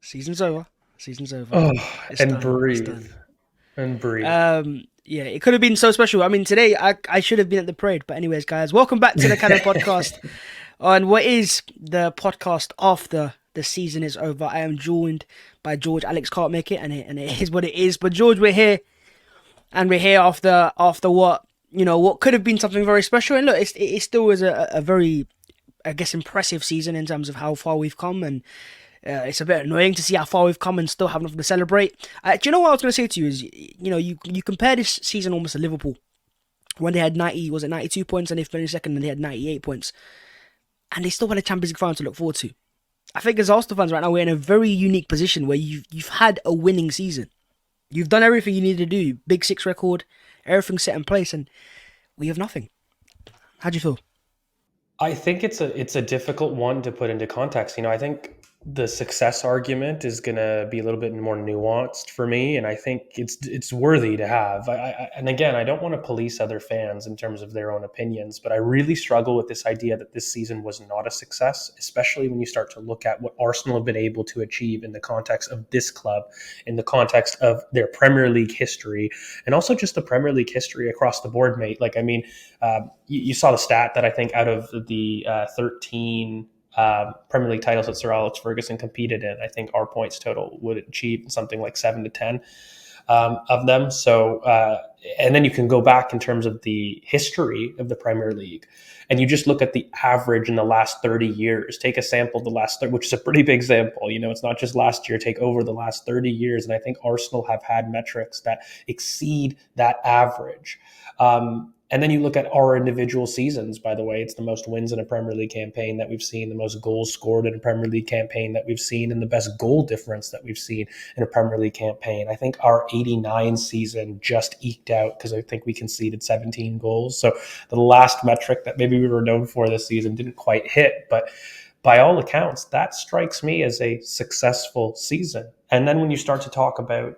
Season's over. Season's over. Oh, It's and done. It's breathe. done. And breathe. Yeah, it could have been so special. I mean, today I should have been at the parade. But anyways, guys, welcome back to the Cannon Podcast. On what is the podcast after the season is over. I am joined by George. Alex can't make it, and it is what it is. But George, we're here, and we're here after what could have been something very special. And look, it still is a very, I guess, impressive season in terms of how far we've come, and it's a bit annoying to see how far we've come and still have nothing to celebrate. Do you know what I was going to say to you is, you compare this season almost to Liverpool when they had 92 points and they finished second and they had 98 points. And they still had a Champions League final to look forward to. I think as Arsenal fans right now, we're in a very unique position where you've had a winning season. You've done everything you needed to do. Big Six record, everything set in place, and we have nothing. How do you feel? I think it's a difficult one to put into context. I think the success argument is going to be a little bit more nuanced for me, and I think it's worthy to have. And again, I don't want to police other fans in terms of their own opinions, but I really struggle with this idea that this season was not a success, especially when you start to look at what Arsenal have been able to achieve in the context of this club, in the context of their Premier League history, and also just the Premier League history across the board, mate. You saw the stat that I think out of the 13 Premier League titles that Sir Alex Ferguson competed in, I think our points total would achieve something like 7 to 10 of them. So, and then you can go back in terms of the history of the Premier League, and you just look at the average in the last 30 years. Take a sample of the last 30, which is a pretty big sample. It's not just last year. Take over the last 30 years, and I think Arsenal have had metrics that exceed that average. And then you look at our individual seasons, by the way, it's the most wins in a Premier League campaign that we've seen, the most goals scored in a Premier League campaign that we've seen, and the best goal difference that we've seen in a Premier League campaign. I think our 89 season just eked out because I think we conceded 17 goals. So the last metric that maybe we were known for this season didn't quite hit, but by all accounts, that strikes me as a successful season. And then when you start to talk about,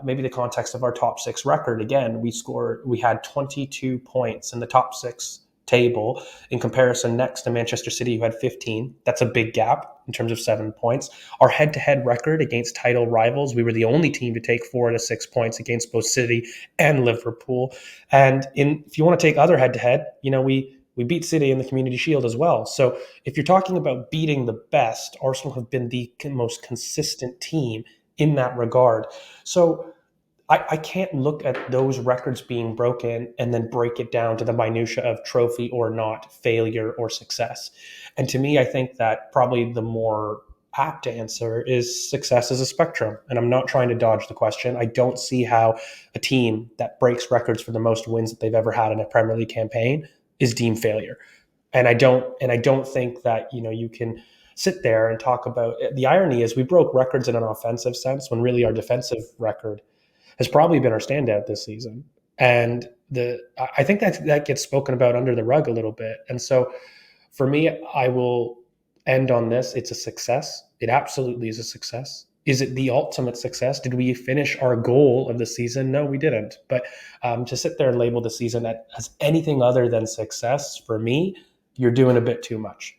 maybe the context of our top six record, again, we had 22 points in the top six table in comparison next to Manchester City, who had 15. That's a big gap in terms of 7 points. Our head-to-head record against title rivals, we were the only team to take 4 out of 6 points against both City and Liverpool. And if you want to take other head-to-head, we beat City in the Community Shield as well. So if you're talking about beating the best, Arsenal have been the most consistent team in that regard. So I can't look at those records being broken and then break it down to the minutia of trophy or not, failure or success. And to me, I think that probably the more apt answer is success is a spectrum. And I'm not trying to dodge the question. I don't see how a team that breaks records for the most wins that they've ever had in a Premier League campaign is deemed failure. And I don't think that, you can sit there and talk about the irony is we broke records in an offensive sense when really our defensive record has probably been our standout this season. And I think that gets spoken about under the rug a little bit. And so for me, I will end on this. It's a success. It absolutely is a success. Is it the ultimate success? Did we finish our goal of the season? No, we didn't. But to sit there and label the season as anything other than success, for me, you're doing a bit too much.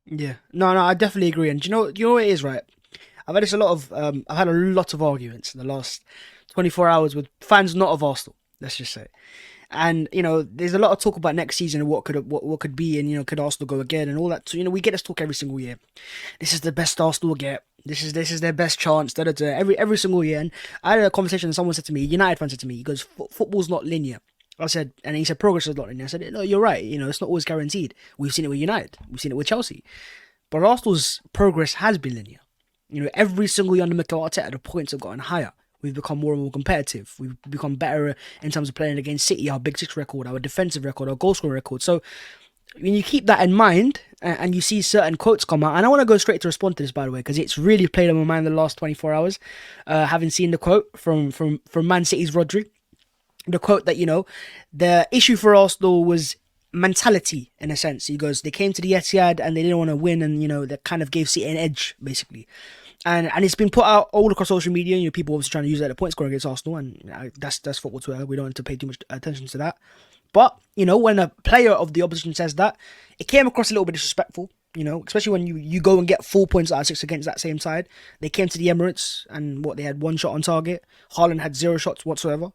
Yeah, no, I definitely agree. And do you know what it is, right? I've had a lot of arguments in the last 24 hours with fans not of Arsenal. Let's just say. And there's a lot of talk about next season and what could be, and could Arsenal go again and all that. So we get this talk every single year. This is the best Arsenal will get. This is their best chance. Da, da, da, every single year. And I had a conversation and someone said to me, United fan said to me, he goes, football's not linear. I said, and he said progress is not linear. I said, no, you're right. It's not always guaranteed. We've seen it with United. We've seen it with Chelsea. But Arsenal's progress has been linear. Every single year under Mikel Arteta, the points have gotten higher. We've become more and more competitive. We've become better in terms of playing against City, our Big Six record, our defensive record, our goal scoring record. So when you keep that in mind and you see certain quotes come out, and I want to go straight to respond to this, by the way, because it's really played on my mind the last 24 hours, having seen the quote from Man City's Rodri. The quote that, the issue for Arsenal was mentality, in a sense. He goes, they came to the Etihad and they didn't want to win, and that kind of gave City an edge, basically. And it's been put out all across social media. People obviously trying to use that as a point scorer against Arsenal, and that's football Twitter. We don't have to pay too much attention to that. But when a player of the opposition says that, it came across a little bit disrespectful. Especially when you go and get 4 points out of six against that same side. They came to the Emirates and they had one shot on target. Haaland had zero shots whatsoever.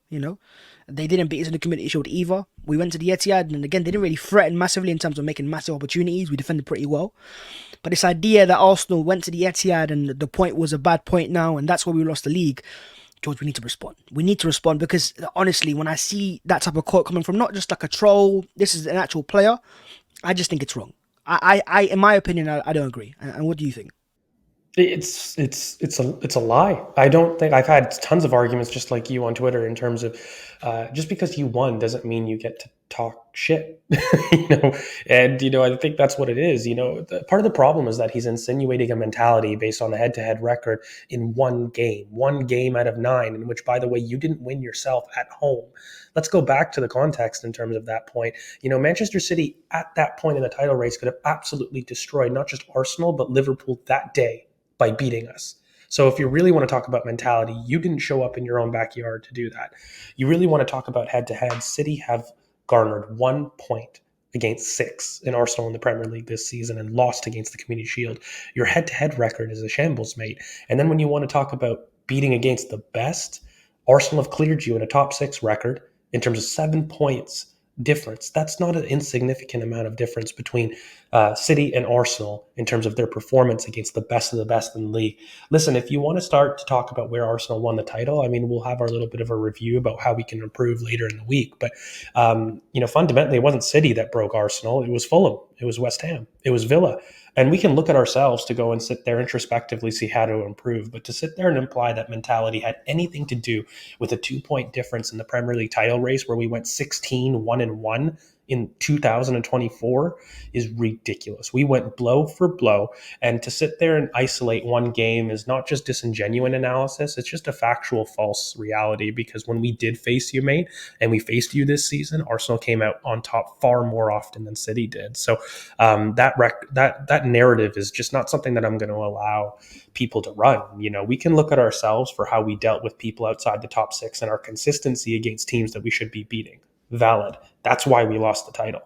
They didn't beat us in the Community Shield either. We went to the Etihad and again, they didn't really threaten massively in terms of making massive opportunities. We defended pretty well. But this idea that Arsenal went to the Etihad and the point was a bad point now and that's why we lost the league. George, we need to respond. We need to respond because honestly, when I see that type of quote coming from not just like a troll, this is an actual player, I just think it's wrong. In my opinion, I don't agree. And what do you think? It's a lie. I don't think I've had tons of arguments just like you on Twitter in terms of just because you won doesn't mean you get to talk shit, And I think that's what it is. Part of the problem is that he's insinuating a mentality based on a head-to-head record in one game out of nine, in which, by the way, you didn't win yourself at home. Let's go back to the context in terms of that point. Manchester City at that point in the title race could have absolutely destroyed not just Arsenal but Liverpool that day by beating us. So if you really want to talk about mentality, you didn't show up in your own backyard to do that. You really want to talk about head-to-head, City have garnered 1 point against six in Arsenal in the Premier League this season and lost against the Community Shield. Your head-to-head record is a shambles, mate. And then when you want to talk about beating against the best, Arsenal have cleared you in a top six record in terms of 7 points difference. That's not an insignificant amount of difference between City and Arsenal in terms of their performance against the best of the best in the league. Listen, if you want to start to talk about where Arsenal won the title, I mean, we'll have our little bit of a review about how we can improve later in the week. But, fundamentally, it wasn't City that broke Arsenal. It was Fulham. It was West Ham. It was Villa. And we can look at ourselves to go and sit there introspectively, see how to improve. But to sit there and imply that mentality had anything to do with a 2 point difference in the Premier League title race where we went 16-1-1 in 2024 is ridiculous. We went blow for blow. And to sit there and isolate one game is not just disingenuous analysis, it's just a factual false reality. Because when we did face you, mate, and we faced you this season, Arsenal came out on top far more often than City did. So that narrative is just not something that I'm going to allow people to run. We can look at ourselves for how we dealt with people outside the top six and our consistency against teams that we should be beating. Valid. That's why we lost the title.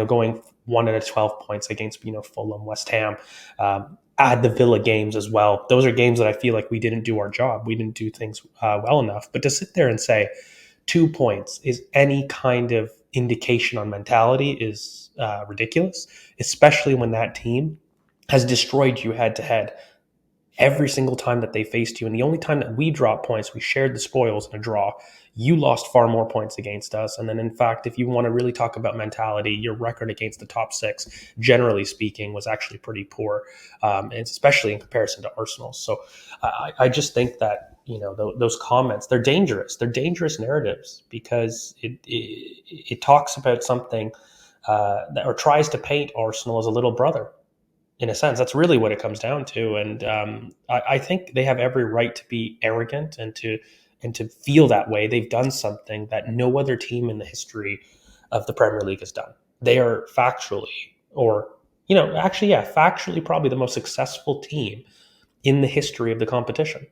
Going 1 out of 12 points against Fulham, West Ham. Add the Villa games as well. Those are games that I feel like we didn't do our job. We didn't do things well enough. But to sit there and say 2 points is any kind of indication on mentality is ridiculous, especially when that team has destroyed you head to head every single time that they faced you. And the only time that we dropped points, we shared the spoils in a draw. You lost far more points against us. And then, in fact, if you want to really talk about mentality, your record against the top six, generally speaking, was actually pretty poor, and especially in comparison to Arsenal. So I just think that, those comments, they're dangerous. They're dangerous narratives because it talks about something or tries to paint Arsenal as a little brother. In a sense, that's really what it comes down to. And I think they have every right to be arrogant and to feel that way. They've done something that no other team in the history of the Premier League has done. They are factually probably the most successful team in the history of the competition.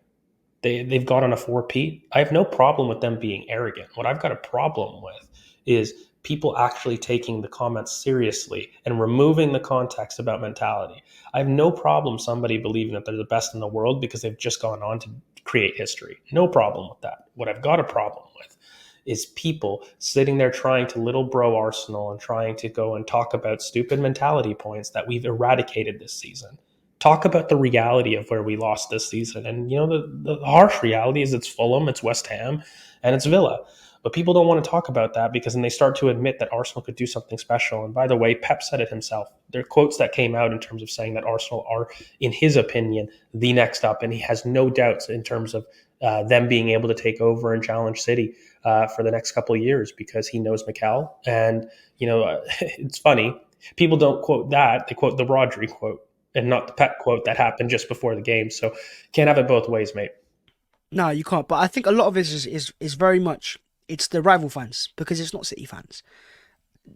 They've got on a 4-peat. I have no problem with them being arrogant. What I've got a problem with is people actually taking the comments seriously and removing the context about mentality. I have no problem somebody believing that they're the best in the world because they've just gone on to create history. No problem with that. What I've got a problem with is people sitting there trying to little bro Arsenal and trying to go and talk about stupid mentality points that we've eradicated this season. Talk about the reality of where we lost this season. And, the harsh reality is it's Fulham, it's West Ham, and it's Villa. But people don't want to talk about that because then they start to admit that Arsenal could do something special. And by the way, Pep said it himself. There are quotes that came out in terms of saying that Arsenal are, in his opinion, the next up. And he has no doubts in terms of them being able to take over and challenge City for the next couple of years because he knows Mikel. And, it's funny. People don't quote that. They quote the Rodri quote and not the Pep quote that happened just before the game. So can't have it both ways, mate. No, you can't. But I think a lot of it is very much it's the rival fans because it's not City fans.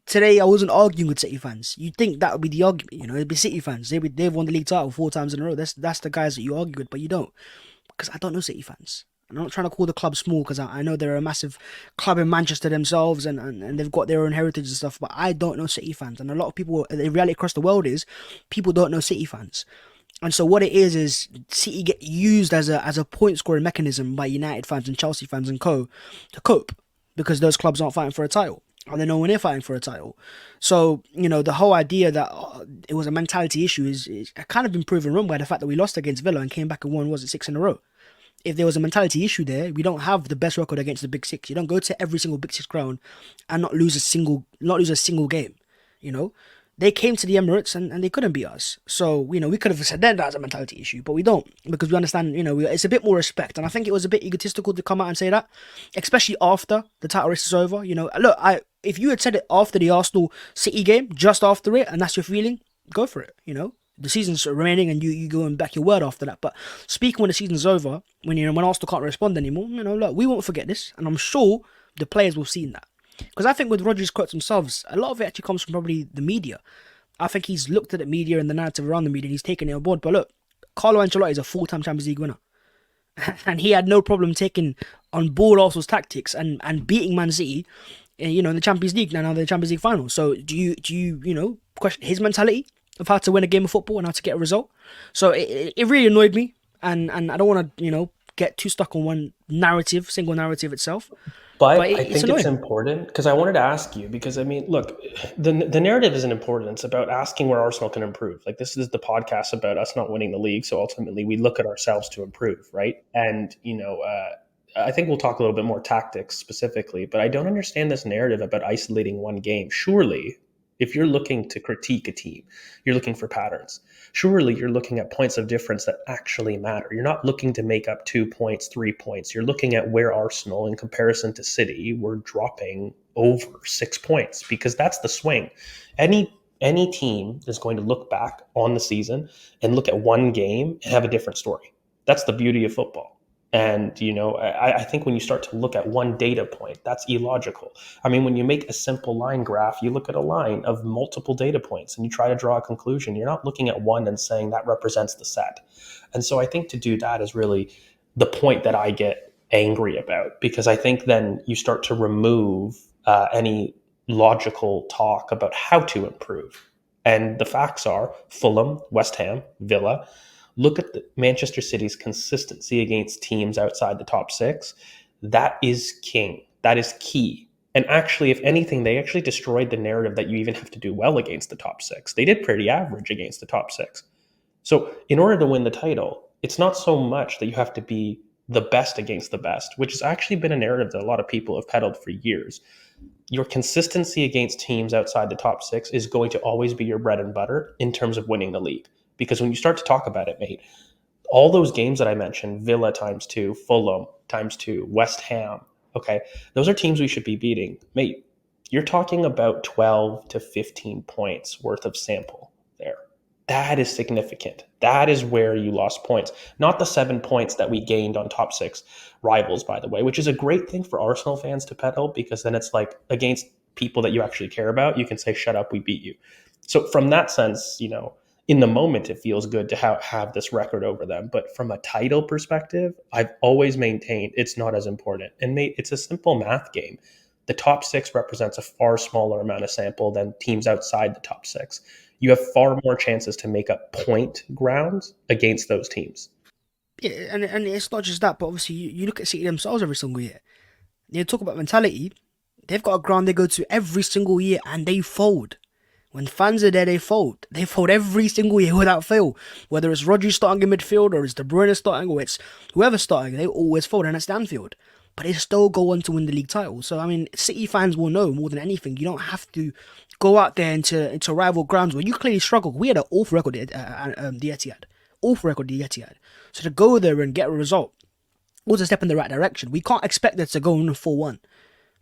Today, I wasn't arguing with City fans. You'd think that would be the argument, it'd be City fans. They've won the league title 4 times in a row. That's the guys that you argue with, but you don't. Because I don't know City fans. And I'm not trying to call the club small because I know they're a massive club in Manchester themselves and they've got their own heritage and stuff. But I don't know City fans, and a lot of people. The reality across the world is people don't know City fans. And so what it is City get used as a point scoring mechanism by United fans and Chelsea fans and co to cope because those clubs aren't fighting for a title. And they're nowhere near fighting for a title. So, the whole idea that it was a mentality issue is kind of been proven wrong by the fact that we lost against Villa and came back and won, was it 6 in a row? If there was a mentality issue there, we don't have the best record against the Big Six. You don't go to every single Big Six ground and not lose a single game. You know, they came to the Emirates and they couldn't beat us. So we could have said then that's a mentality issue, but we don't because we understand. It's a bit more respect, and I think it was a bit egotistical to come out and say that, especially after the title race is over. Look, if you had said it after the Arsenal City game, just after it, and that's your feeling, go for it. The season's remaining, and you go and back your word after that. But speaking when the season's over, when Arsenal can't respond anymore, look, we won't forget this, and I'm sure the players will see that. Because I think with Rodgers' quotes themselves, a lot of it actually comes from probably the media. I think he's looked at the media and the narrative around the media, and he's taken it on board. But look, Carlo Ancelotti is a 4-time Champions League winner, and he had no problem taking on board Arsenal's tactics and beating Man City, in the Champions League now the Champions League final. So do you question his mentality of how to win a game of football and how to get a result? So it really annoyed me, and I don't want to get too stuck on one single narrative itself. But I think it's important because I wanted to ask you because look, the narrative isn't important. It's about asking where Arsenal can improve. Like this is the podcast about us not winning the league, so ultimately we look at ourselves to improve, right? And I think we'll talk a little bit more tactics specifically, but I don't understand this narrative about isolating one game. Surely, if you're looking to critique a team, you're looking for patterns. Surely you're looking at points of difference that actually matter. You're not looking to make up 2 points, 3 points. You're looking at where Arsenal, in comparison to City, were dropping over 6 points because that's the swing. Any team is going to look back on the season and look at one game and have a different story. That's the beauty of football. And, I think when you start to look at one data point, that's illogical. When you make a simple line graph, you look at a line of multiple data points and you try to draw a conclusion. You're not looking at one and saying that represents the set. And so I think to do that is really the point that I get angry about, because I think then you start to remove any logical talk about how to improve. And the facts are Fulham, West Ham, Villa. Look at Manchester City's consistency against teams outside the top 6. That is king. That is key. And actually, if anything, they actually destroyed the narrative that you even have to do well against the top 6. They did pretty average against the top 6. So in order to win the title, it's not so much that you have to be the best against the best, which has actually been a narrative that a lot of people have peddled for years. Your consistency against teams outside the top 6 is going to always be your bread and butter in terms of winning the league. Because when you start to talk about it, mate, all those games that I mentioned, Villa times 2, Fulham times 2, West Ham, okay, those are teams we should be beating. Mate, you're talking about 12 to 15 points worth of sample there. That is significant. That is where you lost points. Not the 7 points that we gained on top 6 rivals, by the way, which is a great thing for Arsenal fans to peddle, because then it's like against people that you actually care about, you can say, shut up, we beat you. So from that sense, in the moment, it feels good to have this record over them. But from a title perspective, I've always maintained it's not as important. And it's a simple math game. The top 6 represents a far smaller amount of sample than teams outside the top 6. You have far more chances to make up point grounds against those teams. Yeah, and it's not just that, but obviously you look at City themselves every single year. You talk about mentality, they've got a ground they go to every single year and they fold. When fans are there, they fold. They fold every single year without fail. Whether it's Rodri starting in midfield or it's De Bruyne starting or it's whoever's starting, they always fold, and it's Anfield. But they still go on to win the league title. So, City fans will know more than anything. You don't have to go out there into rival grounds where you clearly struggle. We had an awful record at the Etihad. Awful record at the Etihad. So to go there and get a result was a step in the right direction. We can't expect them to go on 4-1.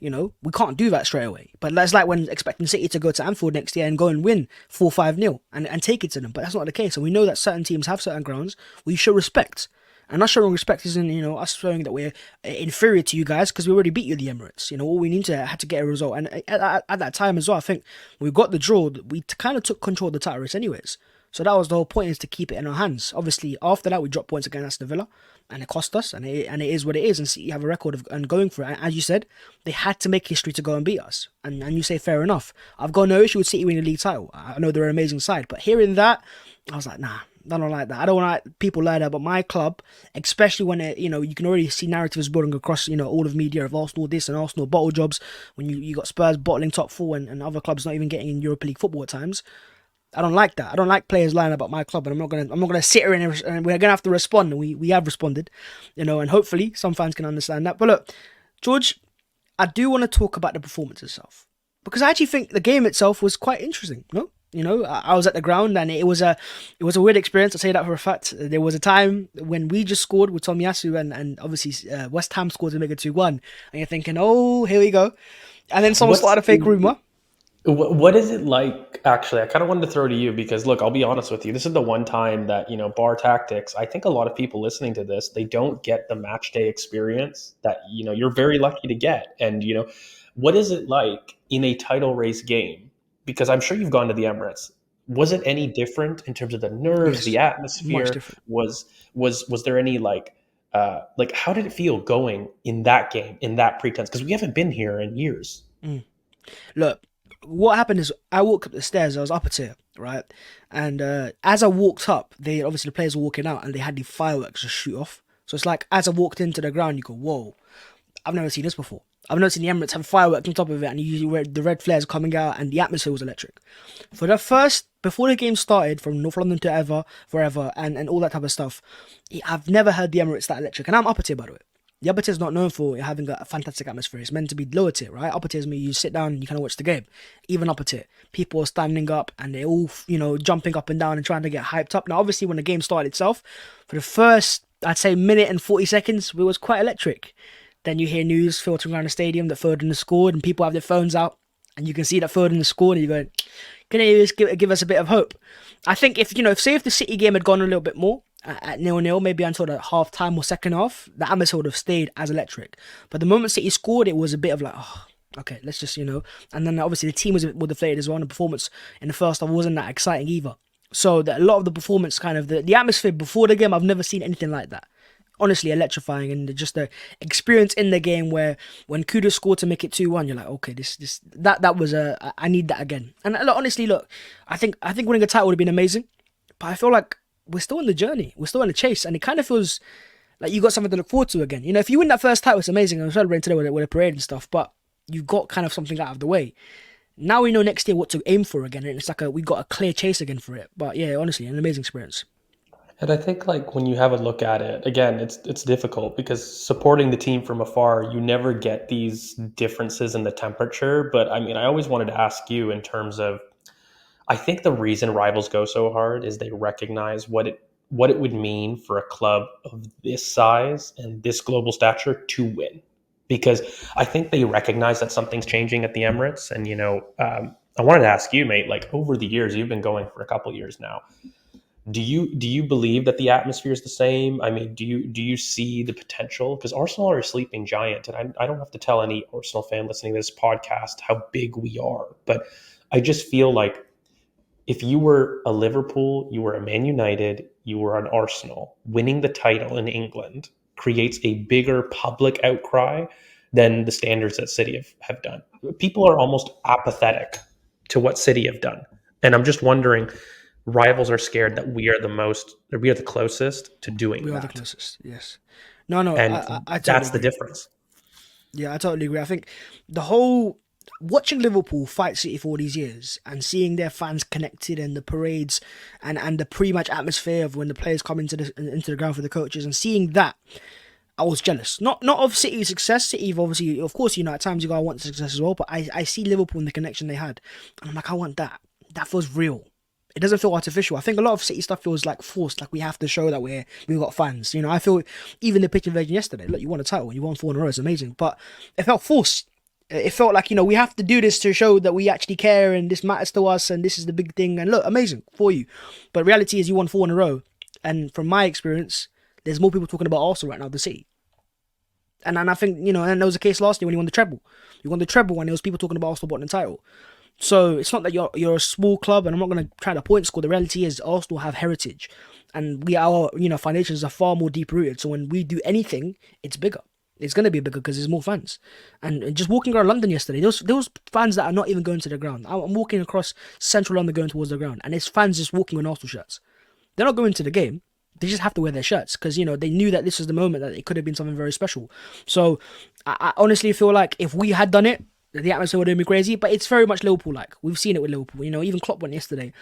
We can't do that straight away. But that's like when expecting City to go to Anfield next year and go and win 4-5-0 and take it to them. But that's not the case. And we know that certain teams have certain grounds we show respect. And us showing respect isn't, us showing that we're inferior to you guys because we already beat you at the Emirates. All we need to had to get a result. And at that time as well, I think we got the draw. We kind of took control of the title race anyways. So that was the whole point, is to keep it in our hands. Obviously, after that, we dropped points against Aston Villa, and it cost us, and it is what it is. And City have a record of and going for it. And as you said, they had to make history to go and beat us. And you say fair enough. I've got no issue with City winning the league title. I know they're an amazing side, but hearing that, I was like, nah. I don't like that. I don't want people like that. But my club, especially when you can already see narratives building across all of media of Arsenal this and Arsenal bottle jobs. When you got Spurs bottling top four and other clubs not even getting in Europa League football at times. I don't like that. I don't like players lying about my club, and I'm not gonna sit here and we're gonna have to respond. And we have responded, and hopefully some fans can understand that. But look, George, I do want to talk about the performance itself, because I actually think the game itself was quite interesting. No. I was at the ground, and it was a weird experience. I'll say that for a fact. There was a time when we just scored with Tomiyasu, and obviously West Ham scored to make it 2-1, and you're thinking, oh, here we go. And then someone started a fake rumour. What is it like? Actually, I kind of wanted to throw to you because, look, I'll be honest with you. This is the one time that, bar tactics, I think a lot of people listening to this, they don't get the match day experience that, you're very lucky to get. And, what is it like in a title race game? Because I'm sure you've gone to the Emirates. Was it any different in terms of the nerves, Yes, the atmosphere? much different. Was there any how did it feel going in that game, in that pretense? Because we haven't been here in years. Look, what happened is I walked up the stairs. I was up a tier, right? And as I walked up, obviously the players were walking out, and they had the fireworks just shoot off. So it's like, as I walked into the ground, you go, whoa, I've never seen this before. I've never seen the Emirates have fireworks on top of it, and the red flares coming out, and the atmosphere was electric. Before the game started, from North London to forever, and all that type of stuff, I've never heard the Emirates that electric. And I'm upper tier, by the way. The upper tier is not known for having a fantastic atmosphere. It's meant to be lower tier, right? Upper tier is me, you sit down and you kind of watch the game. Even upper tier, people are standing up and they're all, jumping up and down and trying to get hyped up. Now, obviously, when the game started itself, for the first, I'd say, minute and 40 seconds, it was quite electric. Then you hear news filtering around the stadium that Foden has scored, and people have their phones out, and you can see that Foden has scored, and you're going, can you just give us a bit of hope? I think if the City game had gone a little bit more, at 0-0, maybe until the half time or second half, the atmosphere would have stayed as electric. But the moment City scored, it was a bit of like, oh, okay, let's just, and then obviously the team was deflated as well, and the performance in the first half wasn't that exciting either. So a lot of the performance, kind of the atmosphere before the game, I've never seen anything like that. Honestly, electrifying, and just the experience in the game where when Kudus scored to make it 2-1, you're like, okay, that was I need that again. And honestly, I think winning a title would have been amazing, but I feel like we're still in the journey, we're still in the chase, and it kind of feels like you got something to look forward to again. If you win that first title, it's amazing. I'm celebrating today with a parade and stuff, but you got kind of something out of the way. Now we know next year what to aim for again, and it's like we got a clear chase again for it. But yeah, honestly, an amazing experience. And I think when you have a look at it, again, it's difficult because supporting the team from afar, you never get these differences in the temperature. But I mean, I always wanted to ask you in terms of, I think the reason rivals go so hard is they recognize what it would mean for a club of this size and this global stature to win. Because I think they recognize that something's changing at the Emirates. And, I wanted to ask you, mate, over the years, you've been going for a couple of years now. Do you believe that the atmosphere is the same? I mean, do you see the potential? Because Arsenal are a sleeping giant, and I don't have to tell any Arsenal fan listening to this podcast how big we are. But I just feel like if you were a Liverpool, you were a Man United, you were an Arsenal, winning the title in England creates a bigger public outcry than the standards that City have done. People are almost apathetic to what City have done, and I'm just wondering. Rivals are scared that we are the closest to doing that. We are the closest, yes. No, And I totally that's the agree. difference. Yeah, I totally agree. I think the whole watching Liverpool fight City for all these years and seeing their fans connected and the parades and the pre-match atmosphere of when the players come into the ground for the coaches, and seeing that, I was jealous. Not of City's success. City, obviously, of course, at times you gotta want success as well. But I see Liverpool and the connection they had, and I'm like, I want that. That feels real. It doesn't feel artificial. I think a lot of City stuff feels like forced, like we have to show that we've got fans. I feel even the pitch invasion yesterday, look, you won a title, you won 4 in a row, it's amazing. But it felt forced. It felt like, we have to do this to show that we actually care and this matters to us and this is the big thing. And look, amazing for you. But reality is you won 4 in a row. And from my experience, there's more people talking about Arsenal right now than City. And I think, and there was a case last year when you won the treble. You won the treble when there was people talking about Arsenal bottom the title. So it's not that you're a small club, and I'm not going to try to point score. The reality is Arsenal have heritage, and our foundations are far more deep rooted. So when we do anything, it's bigger. It's going to be bigger because there's more fans. And just walking around London yesterday, there was fans that are not even going to the ground. I'm walking across central London going towards the ground, and it's fans just walking on Arsenal shirts. They're not going to the game. They just have to wear their shirts because they knew that this was the moment that it could have been something very special. So I honestly feel like if we had done it, the atmosphere would have been crazy. But it's very much Liverpool like. We've seen it with Liverpool. Even Klopp went yesterday.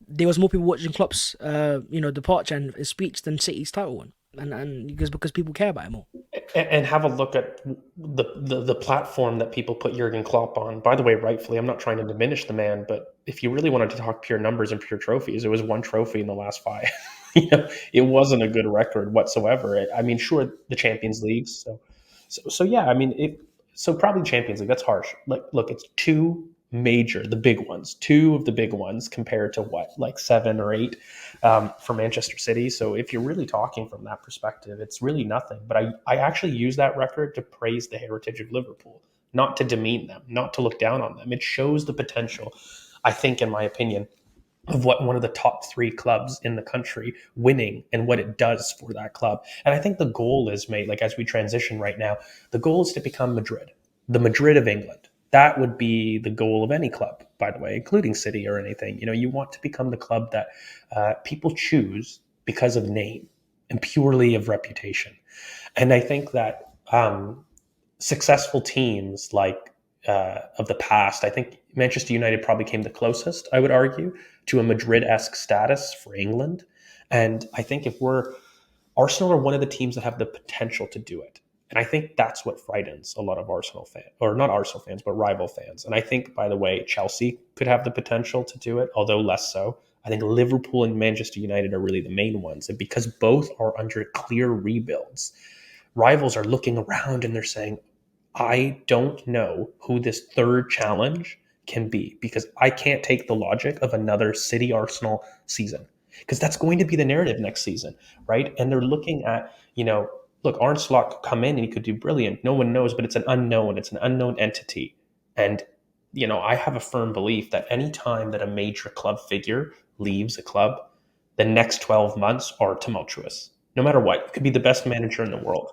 There was more people watching Klopp's departure and his speech than City's title one, and because people care about it more. And have a look at the platform that people put Jurgen Klopp on. By the way, rightfully, I'm not trying to diminish the man, but if you really wanted to talk pure numbers and pure trophies, it was one trophy in the last five. It wasn't a good record whatsoever. I mean, sure, the Champions League. So yeah. I mean, so probably Champions League. That's harsh. Like, look, it's the big ones, two of the big ones compared to what, like seven or eight for Manchester City. So if you're really talking from that perspective, it's really nothing. But I actually use that record to praise the heritage of Liverpool, not to demean them, not to look down on them. It shows the potential, I think, in my opinion, of what one of the top three clubs in the country winning and what it does for that club. And I think the goal is, mate, like as we transition right now, the goal is to become Madrid, the Madrid of England. That would be the goal of any club, by the way, including City or anything. You want to become the club that people choose because of name and purely of reputation. And I think that successful teams like of the past, I think Manchester United probably came the closest, I would argue, to a Madrid-esque status for England. And I think Arsenal are one of the teams that have the potential to do it. And I think that's what frightens a lot of Arsenal fans, or not Arsenal fans, but rival fans. And I think, by the way, Chelsea could have the potential to do it, although less so. I think Liverpool and Manchester United are really the main ones. And because both are under clear rebuilds, rivals are looking around and they're saying, I don't know who this third challenge can be, because I can't take the logic of another City Arsenal season, because that's going to be the narrative next season, right? And they're looking at, look, Arne Slot could come in and he could do brilliant. No one knows, but it's an unknown. It's an unknown entity. And, I have a firm belief that any time that a major club figure leaves a club, the next 12 months are tumultuous. No matter what, you could be the best manager in the world.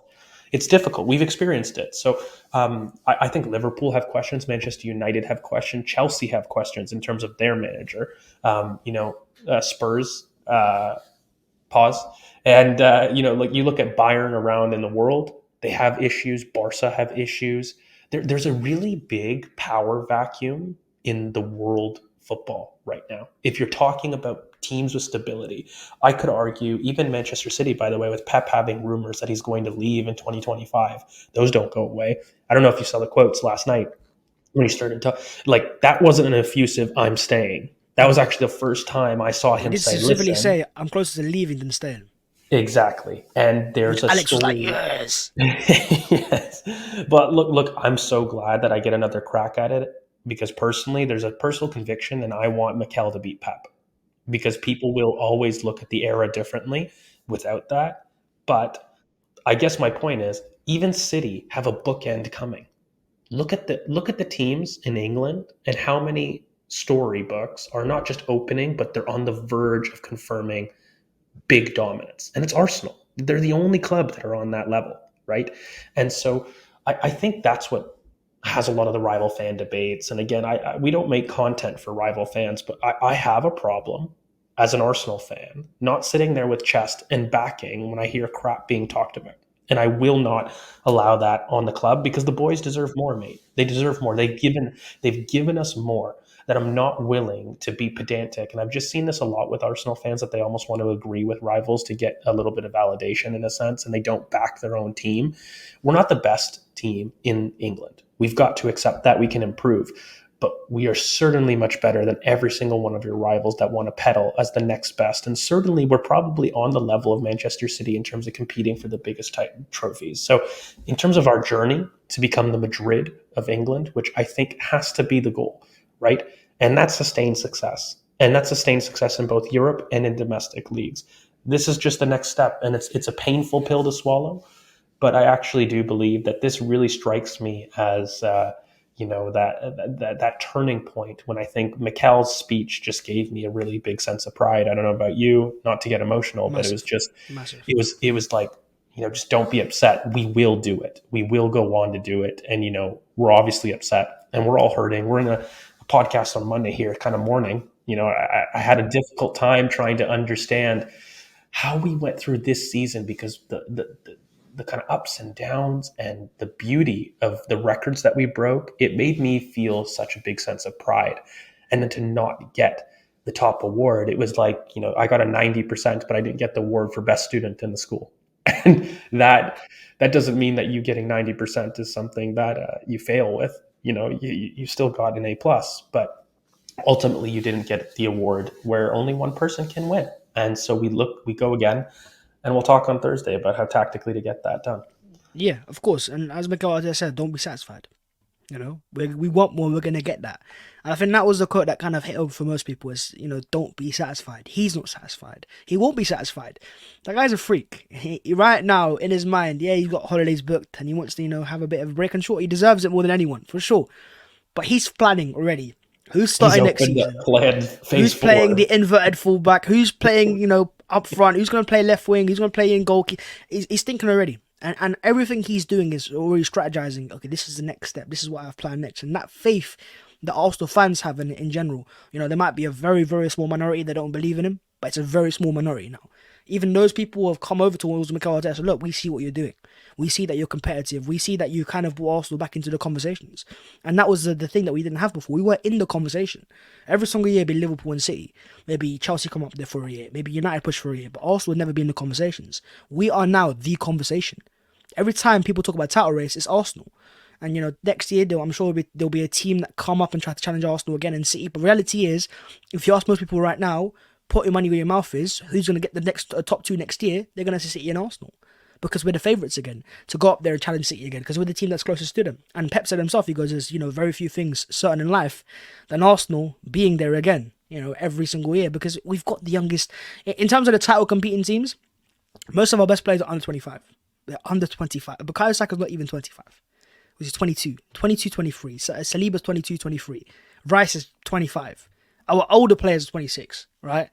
It's difficult. We've experienced it. So I think Liverpool have questions. Manchester United have questions. Chelsea have questions in terms of their manager. Spurs, pause. And, like you look at Bayern around in the world, they have issues. Barca have issues. There's a really big power vacuum in the world football right now. If you're talking about teams with stability, I could argue even Manchester City, by the way, with Pep having rumors that he's going to leave in 2025, those don't go away. I don't know if you saw the quotes last night when he started to, like, that wasn't an effusive "I'm staying." That was actually the first time I saw He him did say, specifically "Listen." say, "I'm closer to leaving than staying," Exactly. And which there's a Alex was like, story. "Yes." Yes. But look, I'm so glad that I get another crack at it, because personally, there's a personal conviction and I want Mikel to beat Pep, because people will always look at the era differently without that. But I guess my point is, even City have a bookend coming. Look at the teams in England and how many storybooks are not just opening, but they're on the verge of confirming big dominance. And it's Arsenal. They're the only club that are on that level, right? And so I think that's what has a lot of the rival fan debates. And again, we don't make content for rival fans, but I have a problem as an Arsenal fan not sitting there with chest and backing when I hear crap being talked about. And I will not allow that on the club, because the boys deserve more, mate. They deserve more. They've given us more, that I'm not willing to be pedantic. And I've just seen this a lot with Arsenal fans, that they almost want to agree with rivals to get a little bit of validation in a sense, and they don't back their own team. We're not the best team in England. We've got to accept that we can improve. But we are certainly much better than every single one of your rivals that want to peddle as the next best. And certainly we're probably on the level of Manchester City in terms of competing for the biggest trophies. So in terms of our journey to become the Madrid of England, which I think has to be the goal, right? And that's sustained success. And that's sustained success in both Europe and in domestic leagues. This is just the next step. And it's a painful pill to swallow. But I actually do believe that this really strikes me as, that turning point when I think Mikel's speech just gave me a really big sense of pride. I don't know about you, not to get emotional, but it was Massive, just massive. it was like, just don't be upset. We will do it. We will go on to do it. And we're obviously upset and we're all hurting. We're in a podcast on Monday here, kind of morning. I had a difficult time trying to understand how we went through this season because the kind of ups and downs and the beauty of the records that we broke, it made me feel such a big sense of pride. And then to not get the top award, it was like, I got a 90%, but I didn't get the award for best student in the school. And that doesn't mean that you getting 90% is something that you fail with. You still got an A+, but ultimately you didn't get the award where only one person can win. And so we go again, and we'll talk on Thursday about how tactically to get that done. Yeah, of course. And as Mikel Arteta said, don't be satisfied. We want more. We're gonna get that. And I think that was the quote that kind of hit home for most people. Is don't be satisfied. He's not satisfied. He won't be satisfied. That guy's a freak. He right now in his mind, yeah, he's got holidays booked and he wants to have a bit of a break. And sure, he deserves it more than anyone for sure. But he's planning already. Who's He's starting next opened up season? plan Who's phase playing 4. the inverted fullback? Who's playing, up front? Who's going to play left wing? Who's going to play in goal? He's thinking already. And everything he's doing is already strategizing. Okay, this is the next step. This is what I've planned next. And that faith that Arsenal fans have in general, there might be a very, very small minority that don't believe in him, but it's a very small minority now. Even those people who have come over towards Mikel Arteta and said, look, we see what you're doing. We see that you're competitive. We see that you kind of brought Arsenal back into the conversations. And that was the thing that we didn't have before. We were in the conversation. Every single year, it'd be Liverpool and City. Maybe Chelsea come up there for a year. Maybe United push for a year. But Arsenal would never be in the conversations. We are now the conversation. Every time people talk about title race, it's Arsenal. And, next year, I'm sure there'll be a team that come up and try to challenge Arsenal again and City. But reality is, if you ask most people right now, put your money where your mouth is, who's going to get the next top two next year, they're going to say City and Arsenal. Because we're the favourites again, to go up there and challenge City again, because we're the team that's closest to them. And Pep said himself, he goes, there's, very few things certain in life than Arsenal being there again, every single year, because we've got the youngest, in terms of the title competing teams, most of our best players are under 25. They're under 25. Bukayo Saka's not even 25. Which is 22. 22, 23. Saliba's 22, 23. Rice is 25. Our older players are 26, right?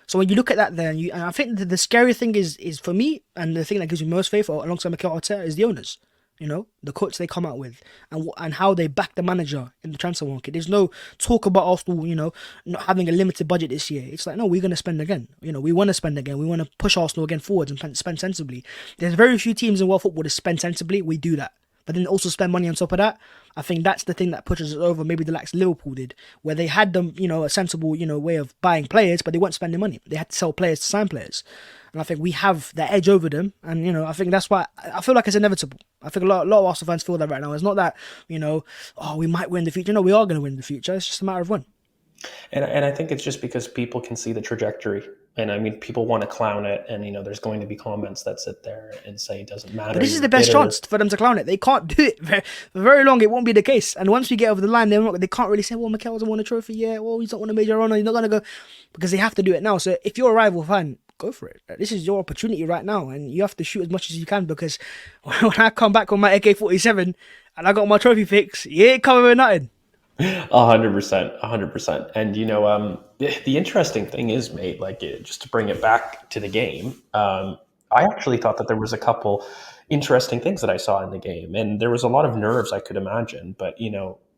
So when you look at that there, and I think the scary thing is for me, and the thing that gives me most faith alongside Mikel Arteta is the owners. The quotes they come out with and how they back the manager in the transfer market. There's no talk about Arsenal, not having a limited budget this year. It's like, no, we're going to spend again. We want to spend again. We want to push Arsenal again forwards and spend sensibly. There's very few teams in world football that spend sensibly. We do that. But then also spend money on top of that. I think that's the thing that pushes us over. Maybe the likes Liverpool did, where they had them, a sensible, way of buying players, but they weren't spending money. They had to sell players to sign players, and I think we have that edge over them. And I think that's why I feel like it's inevitable. I think a lot of Arsenal fans feel that right now. It's not that we might win in the future. No, we are going to win in the future. It's just a matter of when. And I think it's just because people can see the trajectory. And I mean, people want to clown it, and there's going to be comments that sit there and say it doesn't matter. But this is the best chance for them to clown it. They can't do it for very long. It won't be the case. And once we get over the line, they can't really say, "Well, Mikel hasn't won a trophy yet. Well, he's not won a major honour. He's not gonna go," because they have to do it now. So if you're a rival fan, go for it. This is your opportunity right now, and you have to shoot as much as you can, because when I come back on my AK-47 and I got my trophy picks, you ain't coming with nothing. 100%, 100%. And the interesting thing is, mate, like, just to bring it back to the game, I actually thought that there was a couple interesting things that I saw in the game, and there was a lot of nerves I could imagine. But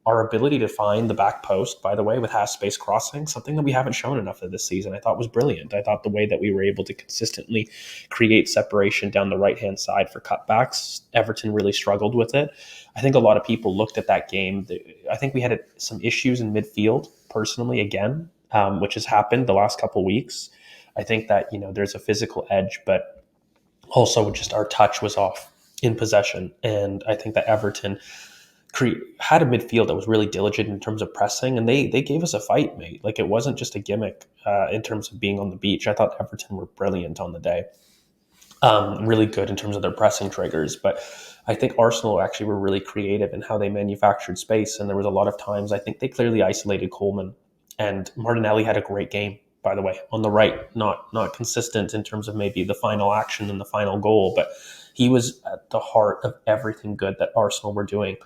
our ability to find the back post, by the way, with half space crossing, something that we haven't shown enough of this season, I thought was brilliant. I thought the way that we were able to consistently create separation down the right-hand side for cutbacks, Everton really struggled with it. I think a lot of people looked at that game. I think we had some issues in midfield, personally, again, which has happened the last couple of weeks. I think that, there's a physical edge, but also just our touch was off in possession. And I think that Everton had a midfield that was really diligent in terms of pressing, and they gave us a fight, mate. Like, it wasn't just a gimmick in terms of being on the beach. I thought Everton were brilliant on the day. Really good in terms of their pressing triggers. But I think Arsenal actually were really creative in how they manufactured space. And there was a lot of times, I think they clearly isolated Coleman. And Martinelli had a great game, by the way, on the right. Not consistent in terms of maybe the final action and the final goal, but He was at the heart of everything good that Arsenal were doing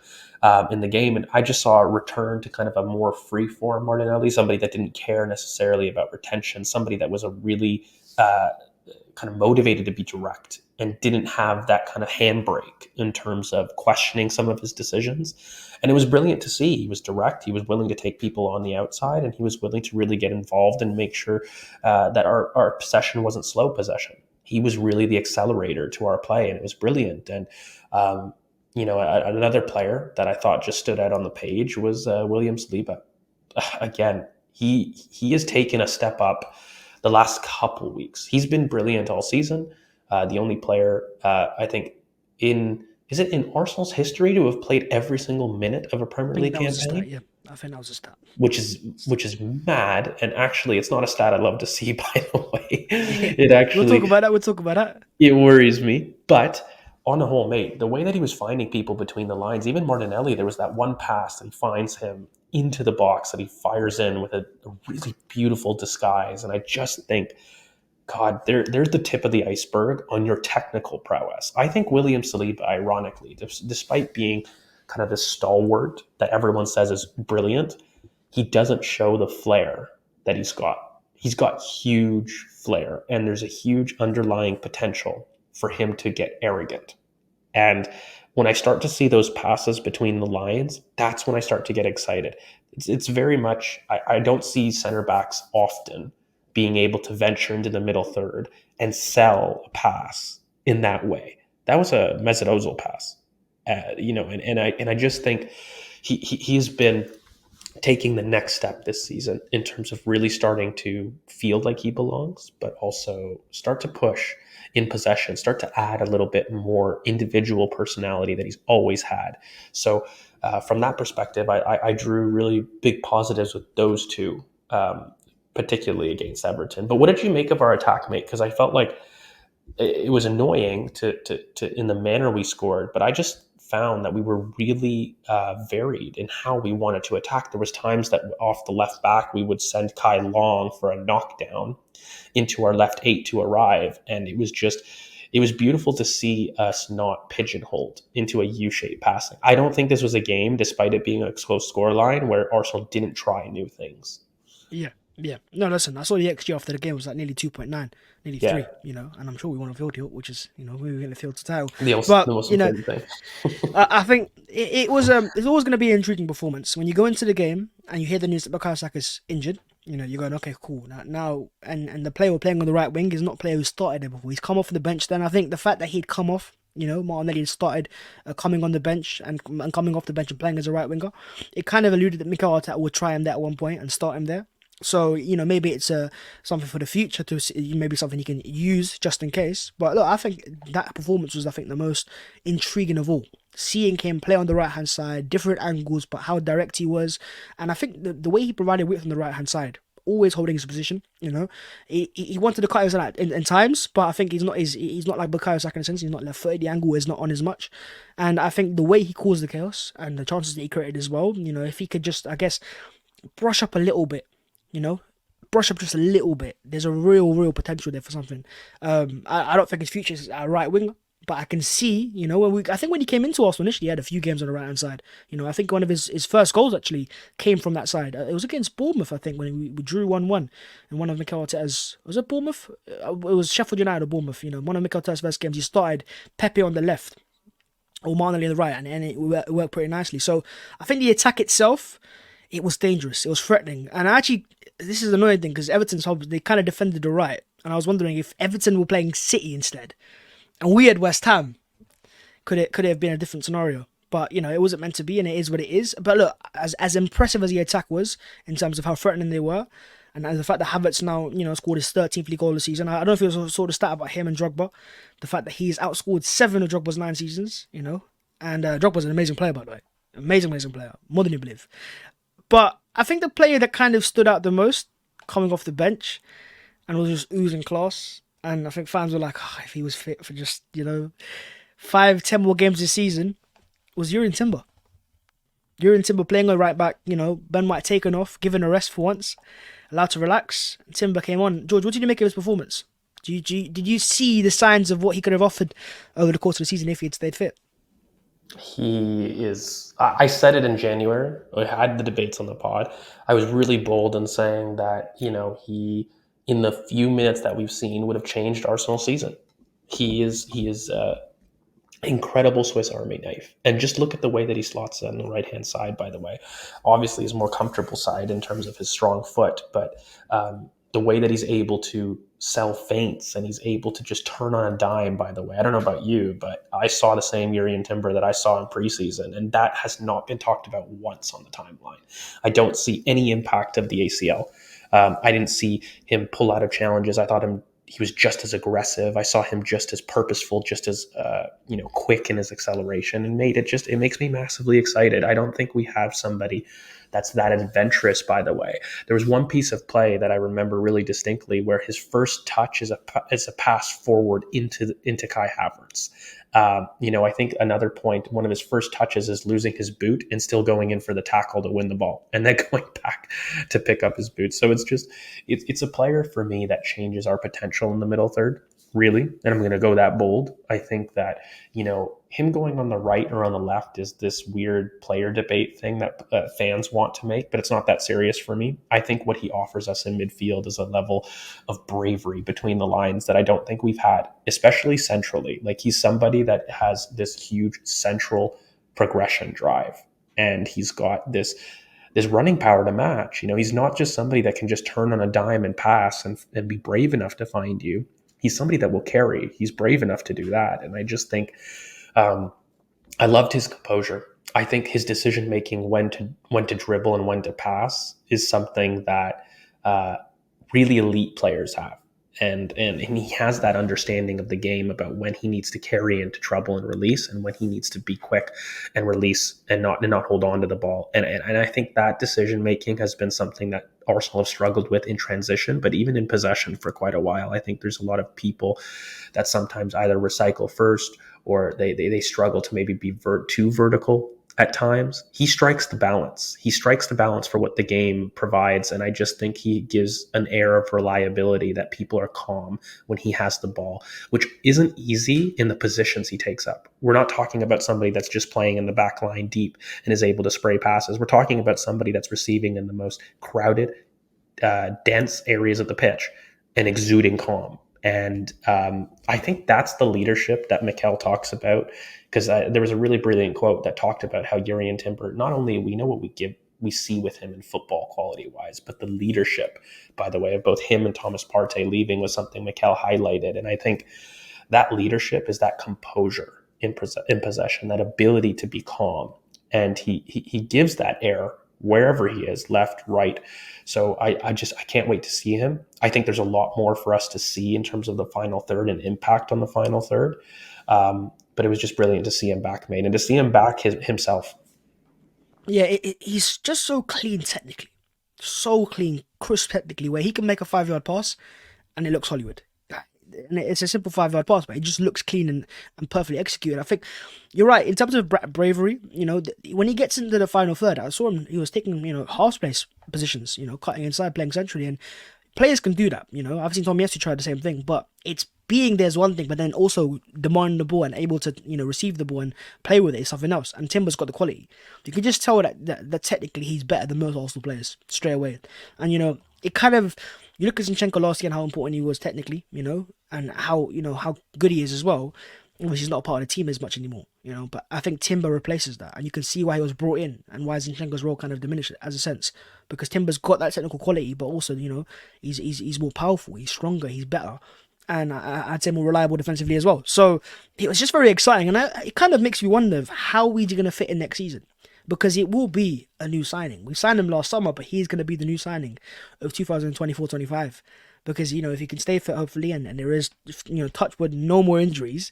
in the game. And I just saw a return to kind of a more free form Martinelli, somebody that didn't care necessarily about retention, somebody that was a really kind of motivated to be direct and didn't have that kind of handbrake in terms of questioning some of his decisions. And it was brilliant to see. He was direct. He was willing to take people on the outside, and he was willing to really get involved and make sure that our possession wasn't slow possession. He was really the accelerator to our play, and it was brilliant. And another player that I thought just stood out on the page was William Saliba. Again, he has taken a step up the last couple weeks. He's been brilliant all season. The only player I think in Arsenal's history to have played every single minute of a I Premier think League that was a stat. campaign, Yeah, I think that was a stat. which is mad. And actually, it's not a stat I love to see. By the way, Yeah, it we'll talk actually about that. We'll talk about that. it worries me. But on the whole, mate, the way that he was finding people between the lines, even Martinelli, there was that one pass that he finds him into the box that he fires in with a really beautiful disguise. And I just think, God, there's the tip of the iceberg on your technical prowess. I think William Saliba, ironically, despite being kind of this stalwart that everyone says is brilliant, he doesn't show the flair that he's got. He's got huge flair, and there's a huge underlying potential for him to get arrogant. And when I start to see those passes between the lines, that's when I start to get excited. It's very much, I don't see center backs often being able to venture into the middle third and sell a pass in that way. That was a Mesut Ozil pass, and I just think he's been taking the next step this season in terms of really starting to feel like he belongs, but also start to push in possession, start to add a little bit more individual personality that he's always had. So, from that perspective, I drew really big positives with those two, particularly against Everton. But what did you make of our attack, mate? Because I felt like it was annoying to in the manner we scored, but I just found that we were really varied in how we wanted to attack. There was times that off the left back we would send Kai Long for a knockdown into our left eight to arrive, and it was beautiful to see us not pigeonholed into a U-shaped passing. I don't think this was a game, despite it being a close scoreline, where Arsenal didn't try new things. Yeah, yeah. No, listen, I saw the XG after the game was like nearly 2.9, nearly Yeah, 3, and I'm sure we won a field goal, which is, we were going to field to title. the But, most important thing. I think it was it's always going to be an intriguing performance. When you go into the game and you hear the news that Bukayo Saka's injured, you're going, okay, cool. Now and the player we're playing on the right wing is not a player who started there before. He's come off the bench then. I think the fact that he'd come off, Martinelli had started coming on the bench and coming off the bench and playing as a right winger, it kind of alluded that Mikel Arteta would try him there at one point and start him there. So, maybe it's something for the future to see, maybe something he can use just in case. But look, I think that performance was, the most intriguing of all. Seeing him play on the right-hand side, different angles, but how direct he was. And I think the way he provided width on the right-hand side, always holding his position, he wanted to cut his line in times, but I think he's not like Bukayo Saka in a sense. He's not left-footed. The angle is not on as much. And I think the way he caused the chaos and the chances that he created as well, if he could just, I guess, brush up a little bit, brush up just a little bit. There's a real potential there for something. I don't think his future is a right winger, but I can see, I think when he came into Arsenal initially, he had a few games on the right hand side. I think one of his first goals actually came from that side. It was against Bournemouth, I think, when we drew 1-1, and one of Mikel Arteta's, was it Bournemouth? It was Sheffield United or Bournemouth. One of Mikel Arteta's first games, he started Pepe on the left, or Martinelli on the right, and it worked pretty nicely. So I think the attack itself, it was dangerous. It was threatening. And actually, this is the annoying thing because Everton's hub, they kind of defended the right. And I was wondering if Everton were playing City instead and we had West Ham, could it have been a different scenario? But, it wasn't meant to be, and it is what it is. But look, as impressive as the attack was in terms of how threatening they were, and the fact that Havertz now, scored his 13th league goal of the season. I don't know if you saw the stat about him and Drogba. The fact that he's outscored 7 of Drogba's 9 seasons, and Drogba's an amazing player, by the way. Amazing player. More than you believe. But I think the player that kind of stood out the most, coming off the bench, and was just oozing class, and I think fans were like, if he was fit for just, 5-10 more games this season, was Jurrien Timber. Jurrien Timber playing on right back, Ben White taken off, given a rest for once, allowed to relax. Timber came on. George, what did you make of his performance? Did you see the signs of what he could have offered over the course of the season if he had stayed fit? He is. I said it in January. I had the debates on the pod. I was really bold in saying that he, in the few minutes that we've seen, would have changed Arsenal's season. He is incredible Swiss Army knife. And just look at the way that he slots on the right hand side, by the way. Obviously, his more comfortable side in terms of his strong foot, but the way that he's able to sell feints and he's able to just turn on a dime, by the way. I don't know about you, but I saw the same Urian Timber that I saw in preseason, and that has not been talked about once on the timeline. I don't see any impact of the ACL. I didn't see him pull out of challenges. I thought he was just as aggressive. I saw him just as purposeful, just as quick in his acceleration, and it makes me massively excited. I don't think we have somebody that's that adventurous. By the way, there was one piece of play that I remember really distinctly where his first touch is a pass forward into Kai Havertz. I think another point, one of his first touches is losing his boot and still going in for the tackle to win the ball, and then going back to pick up his boot. So it's a player for me that changes our potential in the middle third, really. And I'm going to go that bold. I think that, him going on the right or on the left is this weird player debate thing that fans want to make, but it's not that serious for me. I think what he offers us in midfield is a level of bravery between the lines that I don't think we've had, especially centrally. Like, he's somebody that has this huge central progression drive, and he's got this running power to match. He's not just somebody that can just turn on a dime and pass and be brave enough to find you. He's somebody that will carry. He's brave enough to do that. And I just think I loved his composure. I think his decision making when to dribble and when to pass is something that really elite players have. And he has that understanding of the game about when he needs to carry into trouble and release, and when he needs to be quick and release and not hold on to the ball. And I think that decision making has been something that Arsenal have struggled with in transition, but even in possession for quite a while. I think there's a lot of people that sometimes either recycle first, or they struggle to maybe be too vertical at times. He strikes the balance. He strikes the balance for what the game provides. And I just think he gives an air of reliability that people are calm when he has the ball, which isn't easy in the positions he takes up. We're not talking about somebody that's just playing in the back line deep and is able to spray passes. We're talking about somebody that's receiving in the most crowded, dense areas of the pitch and exuding calm. And I think that's the leadership that Mikel talks about, because there was a really brilliant quote that talked about how Urian Timber, not only we know what we see with him in football quality wise, but the leadership, by the way, of both him and Thomas Partey leaving was something Mikel highlighted. And I think that leadership is that composure in possession, that ability to be calm. And he gives that air wherever he is, left, right. So I can't wait to see him. I think there's a lot more for us to see in terms of the final third and impact on the final third. But it was just brilliant to see him back, mate, and to see him back himself. Yeah, he's just so clean technically, so clean, crisp technically, where he can make a 5 yard pass and it looks Hollywood. And it's a simple 5 yard pass, but it just looks clean and perfectly executed. I think you're right in terms of bravery. When he gets into the final third, I saw him. He was taking half space positions, cutting inside, playing centrally, and players can do that. I've seen Tom Yesu try the same thing, but it's being there's one thing, but then also demanding the ball and able to receive the ball and play with it is something else. And Timber's got the quality. You can just tell that technically he's better than most Arsenal players straight away. And it kind of, you look at Zinchenko last year and how important he was technically, and how good he is as well. Obviously, he's not a part of the team as much anymore, But I think Timber replaces that, and you can see why he was brought in and why Zinchenko's role kind of diminished as a sense, because Timber's got that technical quality, but also he's more powerful, he's stronger, he's better, and I'd say more reliable defensively as well. So it was just very exciting, and it kind of makes me wonder how we're going to fit in next season, because it will be a new signing. We signed him last summer, but he's going to be the new signing of 2024-25. Because, if he can stay fit, hopefully, and there is, touch wood, no more injuries,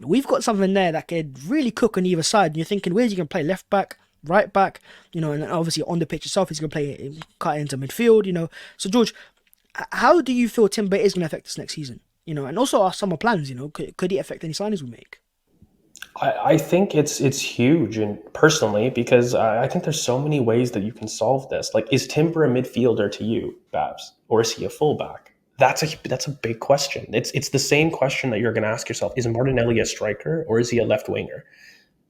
we've got something there that could really cook on either side. And you're thinking, where's he going to play? Left back, right back, and obviously on the pitch itself, he's going to play cut into midfield, So, George, how do you feel Timber is going to affect us next season? And also our summer plans, could he affect any signings we make? I think it's huge, and personally, because I think there's so many ways that you can solve this. Like, is Timber a midfielder to you, Babs, or is he a fullback? That's a big question. It's the same question that you're going to ask yourself: is Martinelli a striker or is he a left winger?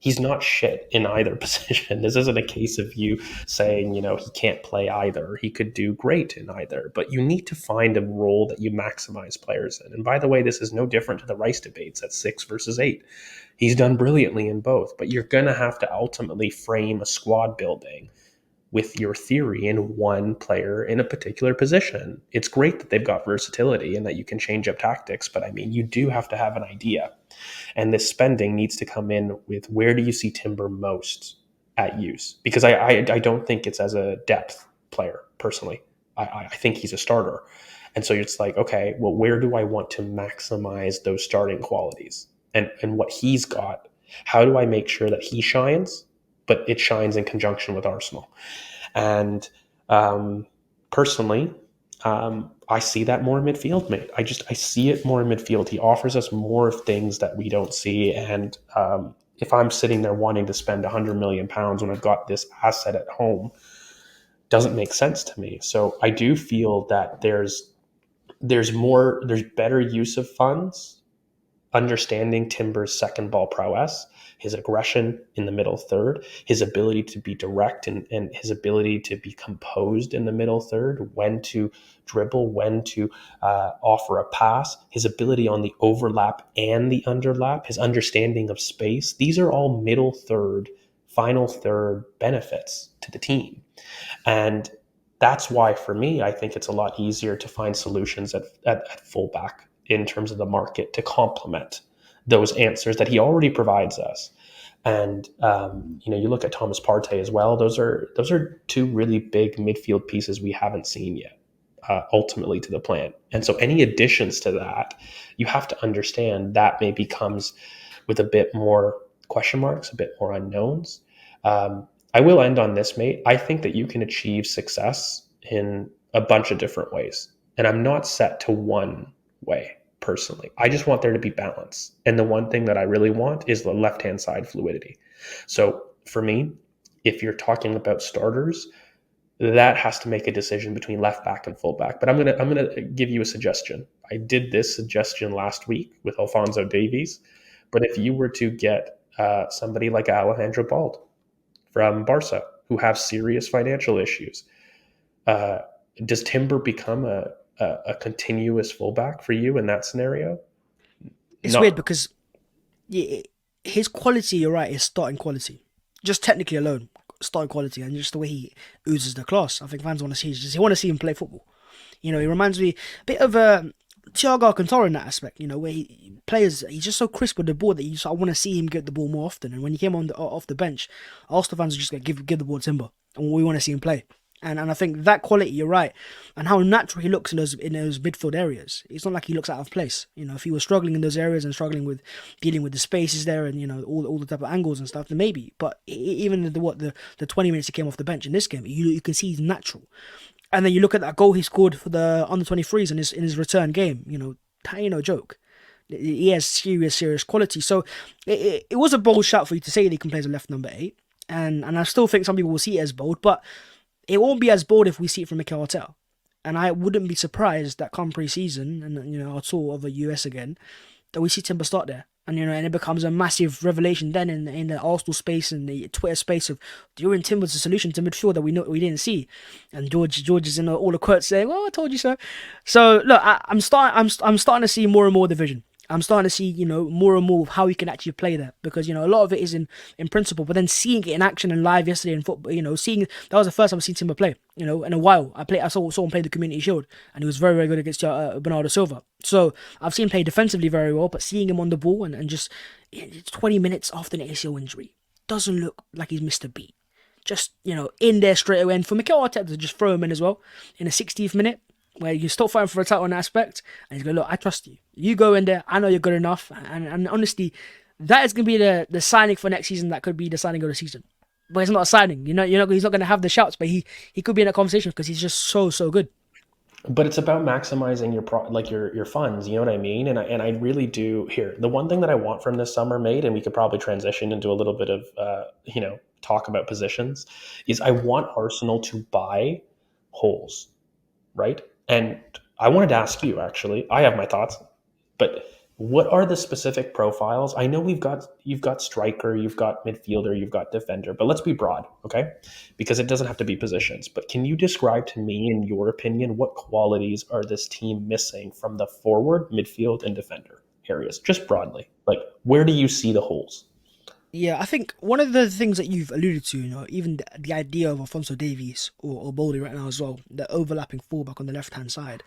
He's not shit in either position. This isn't a case of you saying, he can't play either. He could do great in either. But you need to find a role that you maximize players in. And by the way, this is no different to the Rice debates at 6 versus 8. He's done brilliantly in both, but you're going to have to ultimately frame a squad building with your theory in one player in a particular position. It's great that they've got versatility and that you can change up tactics, but I mean, you do have to have an idea. And this spending needs to come in with, where do you see Timber most at use? Because I don't think it's as a depth player, personally. I think he's a starter. And so it's like, okay, well, where do I want to maximize those starting qualities? And what he's got, how do I make sure that he shines, but it shines in conjunction with Arsenal? And personally, I see that more in midfield, mate. I see it more in midfield. He offers us more of things that we don't see. And if I'm sitting there wanting to spend £100 million when I've got this asset at home, doesn't make sense to me. So I do feel that there's better use of funds, understanding Timber's second ball prowess, his aggression in the middle third, his ability to be direct, and his ability to be composed in the middle third, when to dribble, when to offer a pass, his ability on the overlap and the underlap, his understanding of space. These are all middle third, final third benefits to the team. And that's why, for me, I think it's a lot easier to find solutions at fullback in terms of the market to complement those answers that he already provides us. And you look at Thomas Partey as well. Those are two really big midfield pieces we haven't seen yet, ultimately, to the plan. And so any additions to that, you have to understand that maybe comes with a bit more question marks, a bit more unknowns. I will end on this, mate. I think that you can achieve success in a bunch of different ways. And I'm not set to one way, personally. I just want there to be balance. And the one thing that I really want is the left-hand side fluidity. So for me, if you're talking about starters, that has to make a decision between left back and full back. But I'm gonna give you a suggestion. I did this suggestion last week with Alphonso Davies. But if you were to get somebody like Alejandro Bald from Barca, who have serious financial issues, uh, does Timber become a continuous fullback for you in that scenario? It's weird Not. because his quality, you're right, is starting quality. Just technically alone, starting quality, and just the way he oozes the class. I think fans want to see. Just, he want to see him play football. He reminds me a bit of Thiago Alcantara in that aspect. Where he players, he's just so crisp with the ball that I want to see him get the ball more often. And when he came off the bench, Arsenal fans are just going to give the ball to Timber, and we want to see him play. And I think that quality, you're right, and how natural he looks in those midfield areas. It's not like he looks out of place. If he was struggling in those areas and struggling with dealing with the spaces there and all the type of angles and stuff, then maybe. But even the 20 minutes he came off the bench in this game, you can see he's natural. And then you look at that goal he scored for the under 23s in his return game. That ain't no joke. He has serious quality. So it was a bold shout for you to say that he can play as a left number 8. And I still think some people will see it as bold, but it won't be as bold if we see it from Mikel Arteta. And I wouldn't be surprised that come pre-season and our tour of the US again, that we see Timber start there. And it becomes a massive revelation then in the Arsenal space and the Twitter space of Durian Timber's the solution to midfield that we didn't see, and George is in all the quotes saying, "Well, I told you so." So look, I'm starting to see more and more division. I'm starting to see more and more of how he can actually play there, because a lot of it is in principle, but then seeing it in action and live yesterday in football, seeing that was the first time I've seen Timber play in a while. I saw him play the Community Shield, and he was very, very good against Bernardo Silva. So I've seen him play defensively very well, but seeing him on the ball and just 20 minutes after an ACL injury doesn't look like he's missed a beat. Just in there straight away, and for Mikel Arteta to just throw him in as well in the 60th minute, where you stop fighting for a title in that aspect, and he's going, look, I trust you. You go in there. I know you're good enough. And honestly, that is going to be the signing for next season. That could be the signing of the season. But it's not a signing. He's not going to have the shouts, but he could be in that conversation because he's just so good. But it's about maximizing your funds. You know what I mean? And I really do here. The one thing that I want from this summer, mate, and we could probably transition into a little bit of talk about positions, is I want Arsenal to buy holes, right? And I wanted to ask you actually. I have my thoughts, but what are the specific profiles? I know you've got striker, you've got midfielder, you've got defender, but let's be broad, okay? Because it doesn't have to be positions. But can you describe to me, in your opinion, what qualities are this team missing from the forward, midfield, and defender areas? Just broadly, like where do you see the holes? Yeah, I think one of the things that you've alluded to, even the idea of Alfonso Davies or Boldy right now as well, the overlapping fullback on the left hand side,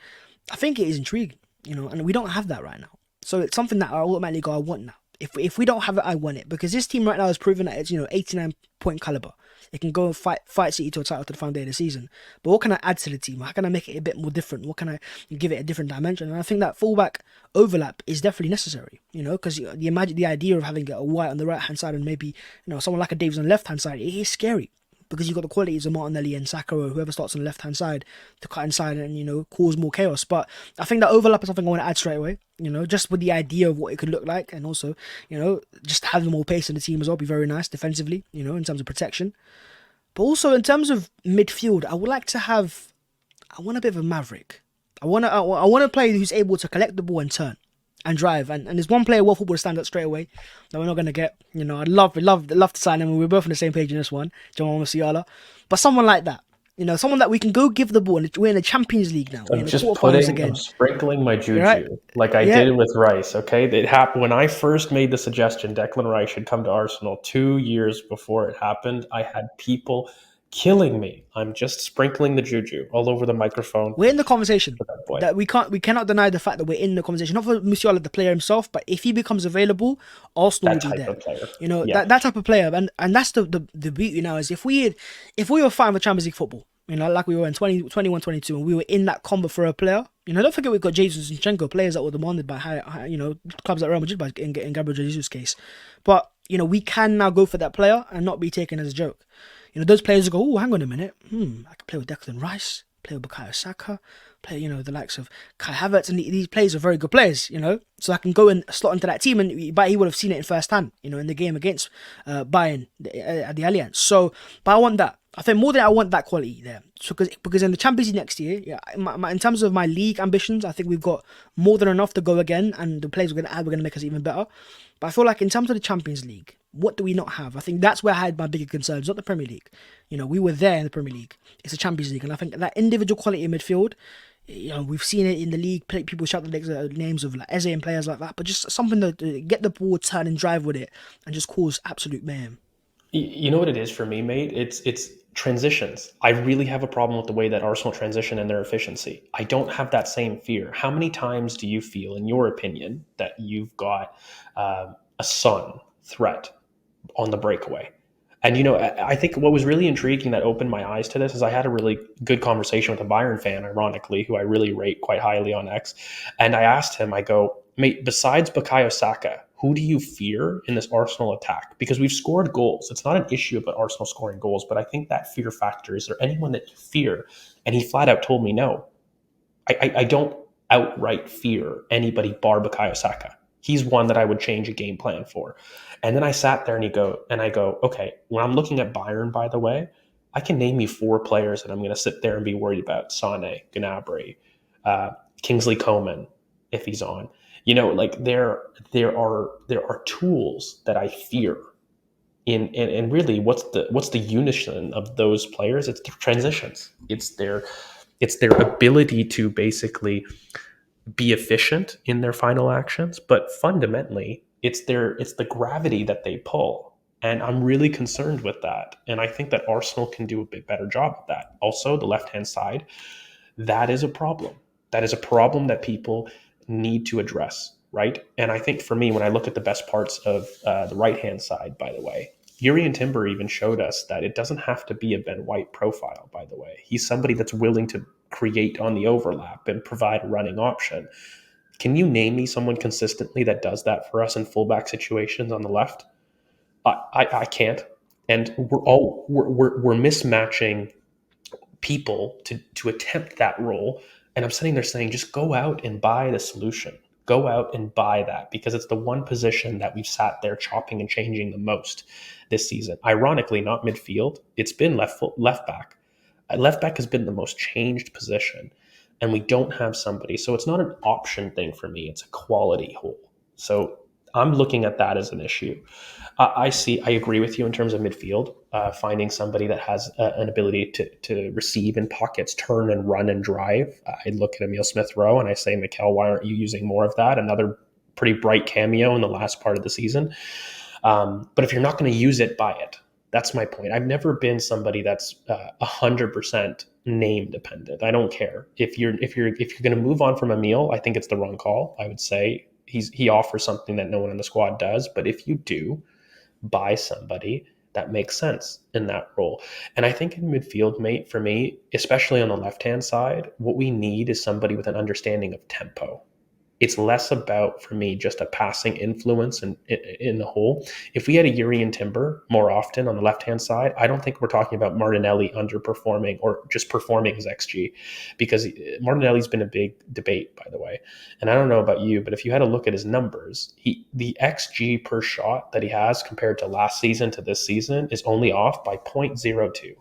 I think it is intriguing, and we don't have that right now. So it's something that I automatically go, I want now. If we don't have it, I want it because this team right now has proven that it's 89 point caliber. It can go and fight City to a title to the final day of the season. But what can I add to the team? How can I make it a bit more different? What can I give it a different dimension? And I think that fullback overlap is definitely necessary. Because the idea of having a White on the right hand side and maybe someone like a Davies on the left hand side, it is scary because you've got the qualities of Martinelli and Saka or whoever starts on the left hand side to cut inside and cause more chaos. But I think that overlap is something I want to add straight away. Just with the idea of what it could look like, and also just having more pace in the team as well, be very nice defensively. In terms of protection, but also in terms of midfield, I would like to have. I want a bit of a maverick. I want a player who's able to collect the ball and turn and drive. And there's one player world football stands out straight away that we're not gonna get. I'd love to sign him. We're both on the same page in this one, Jamal Musiala. But someone like that, someone that we can go give the ball. We're in the Champions League now. We're in the quarterfinals I'm again. sprinkling my Right? juju like I Yeah. did with Rice. Okay, it happened when I first made the suggestion Declan Rice should come to Arsenal 2 years before it happened. I had people killing me. I'm just sprinkling the juju all over the microphone We're in the conversation. for that boy. That we cannot deny the fact that we're in the conversation. Not for Musiala, the player himself, but if he becomes available, Arsenal That will be type there. of player. Yeah. That type of player, and that's the beauty now is if we were fighting for Champions League football, like we were in 2021, 22, and we were in that combo for a player. Don't forget we've got Jesus and Zinchenko, players that were demanded by high clubs like Real Madrid in Gabriel Jesus' case. But we can now go for that player and not be taken as a joke. Those players will go, oh, hang on a minute. I could play with Declan Rice, play with Bukayo Saka, play, the likes of Kai Havertz, and these players are very good players, So I can go and slot into that team, but he would have seen it in first hand, in the game against Bayern at the Allianz. So, but I want that. I think more than I want that quality there. So because in the Champions League next year, yeah, in terms of my league ambitions, I think we've got more than enough to go again, and the players we're going to add, we're going to make us even better. But I feel like in terms of the Champions League, what do we not have? I think that's where I had my bigger concerns, not the Premier League. We were there in the Premier League. It's the Champions League, and I think that individual quality in midfield, we've seen it in the league. People shout the names of like Eze and players like that, but just something to get the ball, turn and drive with it, and just cause absolute mayhem. You know what it is for me, mate? It's transitions. I really have a problem with the way that Arsenal transition and their efficiency. I don't have that same fear. How many times do you feel, in your opinion, that you've got a Son threat on the breakaway? And I think what was really intriguing that opened my eyes to this is I had a really good conversation with a Bayern fan, ironically, who I really rate quite highly on X. And I asked him, I go, mate, besides Bukayo Saka, who do you fear in this Arsenal attack? Because we've scored goals. It's not an issue about Arsenal scoring goals, but I think that fear factor, is there anyone that you fear? And he flat out told me no. I don't outright fear anybody bar Bukayo Saka. He's one that I would change a game plan for. And then I sat there and I go, okay, when I'm looking at Bayern, by the way, I can name you 4 players that I'm going to sit there and be worried about: Sane, Gnabry, Kingsley Coman, if he's on. Like there are tools that I fear and really what's the unison of those players? It's the transitions. It's their ability to basically be efficient in their final actions, but fundamentally it's the gravity that they pull. And I'm really concerned with that. And I think that Arsenal can do a bit better job of that. Also, the left-hand side, that is a problem. That is a problem that people need to address, right? And I think for me, when I look at the best parts of the right-hand side, by the way, Yuri and Timber even showed us that it doesn't have to be a Ben White profile, by the way. He's somebody that's willing to create on the overlap and provide a running option. Can you name me someone consistently that does that for us in fullback situations on the left? I can't. And we're mismatching people to attempt that role. And I'm sitting there saying, just go out and buy the solution. Go out and buy that, because it's the one position that we've sat there chopping and changing the most this season. Ironically, not midfield. It's been left back. Left back has been the most changed position. and we don't have somebody. So it's not an option thing for me, it's a quality hole. So I'm looking at that as an issue. I agree with you in terms of midfield, finding somebody that has an ability to receive in pockets, turn and run and drive. I look at Emil Smith Rowe and I say, Mikel, why aren't you using more of that? Another pretty bright cameo in the last part of the season. But if you're not going to use it, buy it. That's my point. I've never been somebody that's 100% name dependent. I don't care if you're going to move on from Emil. I think it's the wrong call. I would say he offers something that no one in the squad does. But if you do, buy somebody that makes sense in that role. And I think in midfield, mate, for me, especially on the left hand side, what we need is somebody with an understanding of tempo. It's less about, for me, just a passing influence in the whole. If we had a Yuri and Timber more often on the left-hand side, I don't think we're talking about Martinelli underperforming or just performing his XG, because Martinelli's been a big debate, by the way. And I don't know about you, but if you had a look at his numbers, the XG per shot that he has compared to last season to this season is only off by 0.02.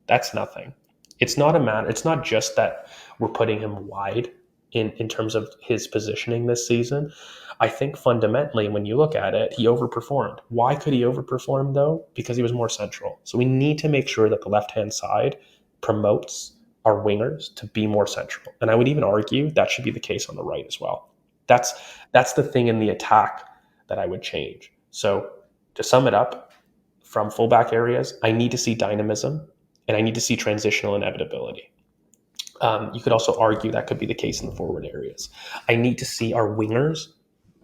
That's nothing. It's not a matter. It's not just that we're putting him wide in terms of his positioning this season. I think fundamentally, when you look at it, he overperformed. Why could he overperform though? Because he was more central. So we need to make sure that the left-hand side promotes our wingers to be more central. And I would even argue that should be the case on the right as well. That's that's the thing in the attack that I would change. So to sum it up, from fullback areas, I need to see dynamism and I need to see transitional inevitability. You could also argue that could be the case in the forward areas. I need to see our wingers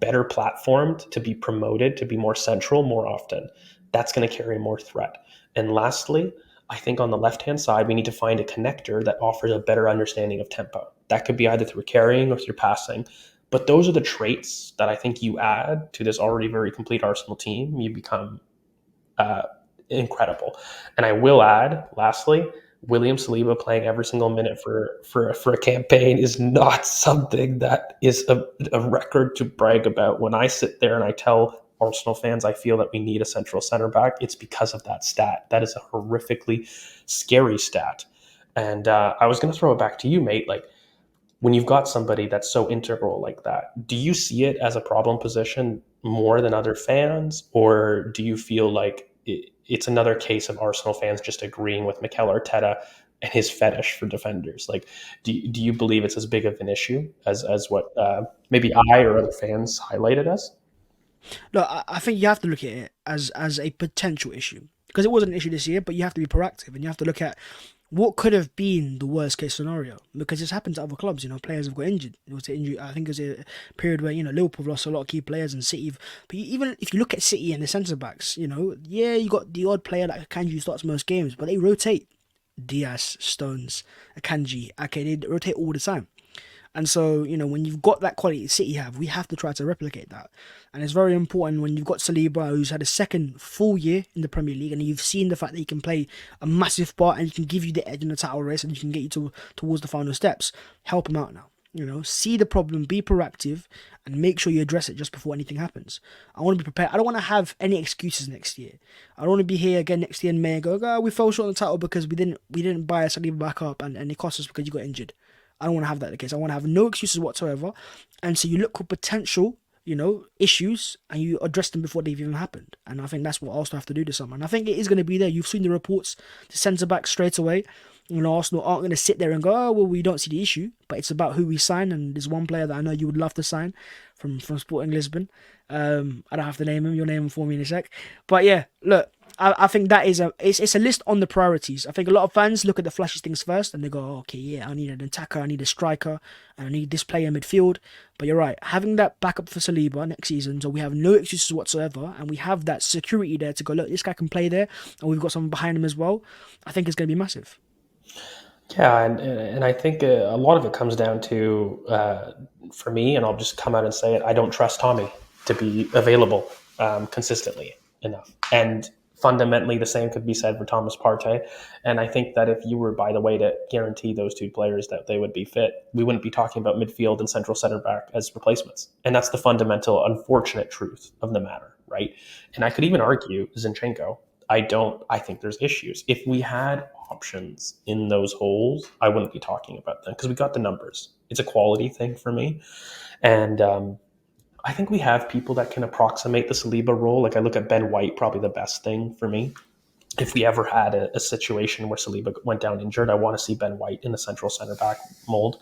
better platformed to be promoted, to be more central more often. That's going to carry more threat. And lastly, I think on the left-hand side, we need to find a connector that offers a better understanding of tempo. That could be either through carrying or through passing. But those are the traits that I think you add to this already very complete Arsenal team. You become uh, incredible. And I will add, lastly, William Saliba playing every single minute for a campaign is not something that is a record to brag about. When I sit there and I tell Arsenal fans I feel that we need a central center back, it's because of that stat. That is a horrifically scary stat. And I was going to throw it back to you, mate. Like, when you've got somebody that's so integral like that, do you see it as a problem position more than other fans, or do you feel like it's another case of Arsenal fans just agreeing with Mikel Arteta and his fetish for defenders? Like, do you believe it's as big of an issue as what maybe I or other fans highlighted as? Look, I think you have to look at it as a potential issue because it wasn't an issue this year, but you have to be proactive and you have to look at what could have been the worst case scenario because this happens to other clubs. You know, players have got injured. It was an injury. I think it was a period where Liverpool lost a lot of key players and City. But even if you look at City and the centre backs, yeah, you got the odd player like Akanji who starts most games, but they rotate. Diaz, Stones, Akanji, Ake, they rotate all the time. And so, when you've got that quality City have, we have to try to replicate that. And it's very important when you've got Saliba, who's had a second full year in the Premier League, and you've seen the fact that he can play a massive part and he can give you the edge in the title race and he can get you towards the final steps. Help him out now. See the problem, be proactive, and make sure you address it just before anything happens. I want to be prepared. I don't want to have any excuses next year. I don't want to be here again next year in May and go, oh, we fell short on the title because we didn't buy Saliba back up and it cost us because you got injured. I don't want to have that the case. I want to have no excuses whatsoever. And so you look for potential, issues and you address them before they've even happened. And I think that's what Arsenal have to do this summer. And I think it is going to be there. You've seen the reports, the centre back straight away. Arsenal aren't going to sit there and go, oh, well, we don't see the issue. But it's about who we sign. And there's one player that I know you would love to sign from Sporting Lisbon. I don't have to name him. You'll name him for me in a sec. But yeah, look, I think that is it's a list on the priorities. I think a lot of fans look at the flashy things first and they go, oh, okay, yeah, I need an attacker, I need a striker, and I need this player in midfield. But you're right, having that backup for Saliba next season, so we have no excuses whatsoever, and we have that security there to go, look, this guy can play there, and we've got someone behind him as well. I think it's going to be massive. Yeah, and I think a lot of it comes down to, for me, and I'll just come out and say it, I don't trust Tommy to be available consistently enough. And fundamentally, the same could be said for Thomas Partey. And I think that if you were, by the way, to guarantee those two players that they would be fit, we wouldn't be talking about midfield and central center back as replacements. And that's the fundamental, unfortunate truth of the matter, right? And I could even argue Zinchenko. I think there's issues. If we had options in those holes, I wouldn't be talking about them because we got the numbers. It's a quality thing for me. And I think we have people that can approximate the Saliba role. Like I look at Ben White, probably the best thing for me. If we ever had a situation where Saliba went down injured, I want to see Ben White in the central center back mold.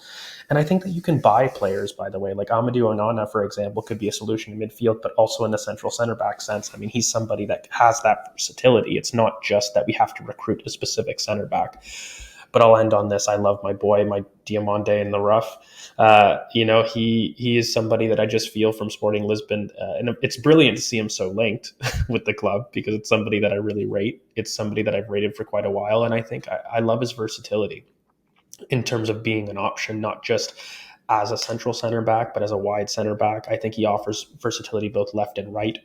And I think that you can buy players, by the way, like Amadou Onana, for example, could be a solution in midfield, but also in the central center back sense. I mean, he's somebody that has that versatility. It's not just that we have to recruit a specific center back. But I'll end on this. I love my boy, my Diamande in the rough. He is somebody that I just feel from Sporting Lisbon, and it's brilliant to see him so linked with the club because it's somebody that I really rate. It's somebody that I've rated for quite a while, and I think I love his versatility in terms of being an option, not just as a central center back, but as a wide center back. I think he offers versatility both left and right.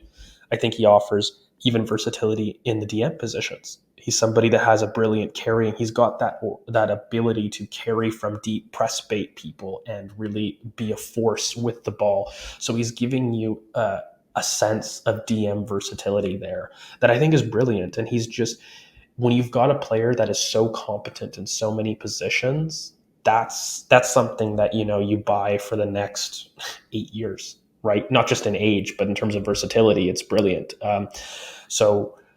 I think he offers even versatility in the DM positions. He's somebody that has a brilliant carry, and he's got that ability to carry from deep, press bait people, and really be a force with the ball. So he's giving you a sense of DM versatility there that I think is brilliant. And he's just, when you've got a player that is so competent in so many positions, that's something that you buy for the next 8 years, right? Not just in age, but in terms of versatility, it's brilliant.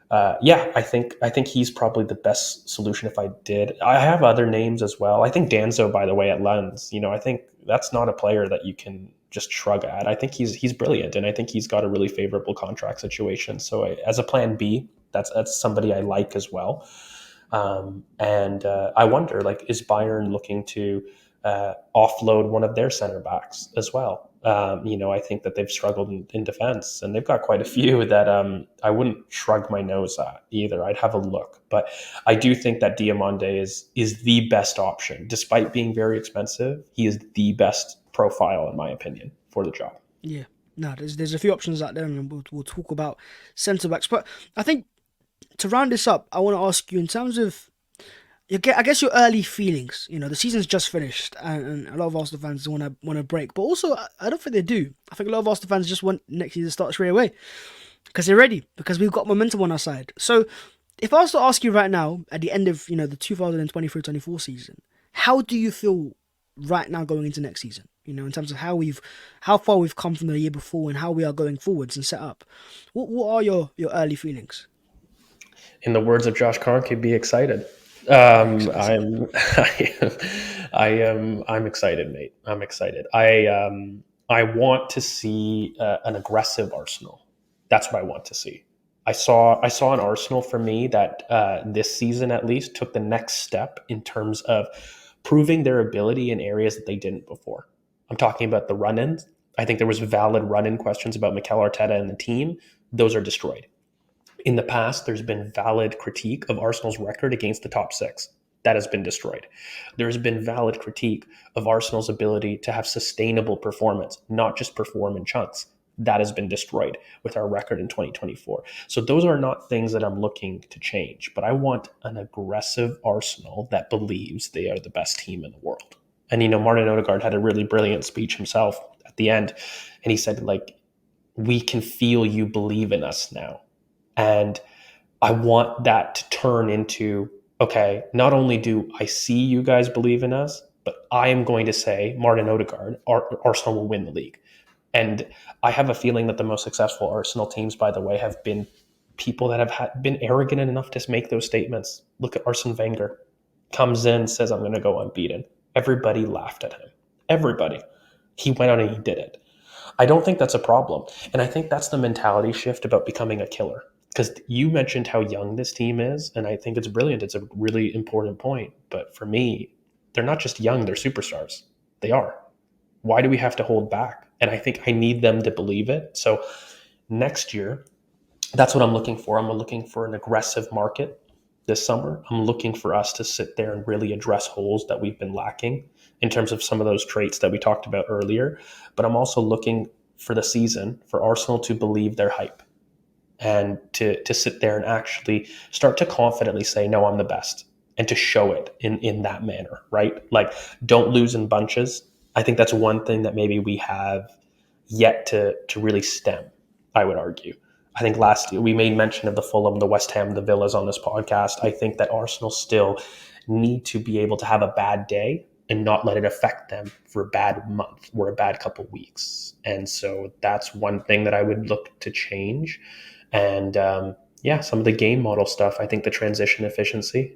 I think he's probably the best solution if I did. I have other names as well. I think Danzo, by the way, at Lens, I think that's not a player that you can just shrug at. I think he's brilliant, and I think he's got a really favorable contract situation. So as a plan B, that's somebody I like as well. And I wonder, like, is Bayern looking to offload one of their center backs as well? I think that they've struggled in defense, and they've got quite a few that I wouldn't shrug my nose at either. I'd have a look, but I do think that Diamande is the best option, despite being very expensive. He is the best profile, in my opinion, for the job. Yeah. No, there's a few options out there, and we'll talk about centre backs. But I think to round this up, I want to ask you in terms of I guess your early feelings. The season's just finished, and a lot of Arsenal fans want to break, but also I don't think they do. I think a lot of Arsenal fans just want next season to start straight away because they're ready, because we've got momentum on our side. So if I was to ask you right now, at the end of the 2023-24 season, how do you feel right now going into next season? In terms of how far we've come from the year before and how we are going forwards and set up. What are your early feelings? In the words of Josh Kroenke, be excited. I'm I'm excited, mate. I'm excited. I want to see an aggressive Arsenal. That's what I want to see. I saw an Arsenal for me that this season at least took the next step in terms of proving their ability in areas that they didn't before. I'm talking about the run-ins. I think there was valid run-in questions about Mikel Arteta and the team. Those are destroyed. In the past, there's been valid critique of Arsenal's record against the top six. That has been destroyed. There's been valid critique of Arsenal's ability to have sustainable performance, not just perform in chunks. That has been destroyed with our record in 2024. So those are not things that I'm looking to change, but I want an aggressive Arsenal that believes they are the best team in the world. And, Martin Odegaard had a really brilliant speech himself at the end. And he said, like, we can feel you believe in us now. And I want that to turn into, okay, not only do I see you guys believe in us, but I am going to say, Martin Odegaard, Arsenal will win the league. And I have a feeling that the most successful Arsenal teams, by the way, have been people that have been arrogant enough to make those statements. Look at Arsene Wenger. Comes in, says, I'm going to go unbeaten. Everybody laughed at him. Everybody. He went out and he did it. I don't think that's a problem. And I think that's the mentality shift about becoming a killer. Because you mentioned how young this team is, and I think it's brilliant. It's a really important point. But for me, they're not just young, they're superstars. They are. Why do we have to hold back? And I think I need them to believe it. So next year, that's what I'm looking for. I'm looking for an aggressive market this summer. I'm looking for us to sit there and really address holes that we've been lacking in terms of some of those traits that we talked about earlier. But I'm also looking for the season for Arsenal to believe their hype and to sit there and actually start to confidently say, no, I'm the best, and to show it in that manner, right? Like, don't lose in bunches. I think that's one thing that maybe we have yet to really stem, I would argue. I think last we made mention of the Fulham, the West Ham, the Villas on this podcast. I think that Arsenal still need to be able to have a bad day and not let it affect them for a bad month or a bad couple weeks. And so that's one thing that I would look to change. And yeah, some of the game model stuff. I think the transition efficiency,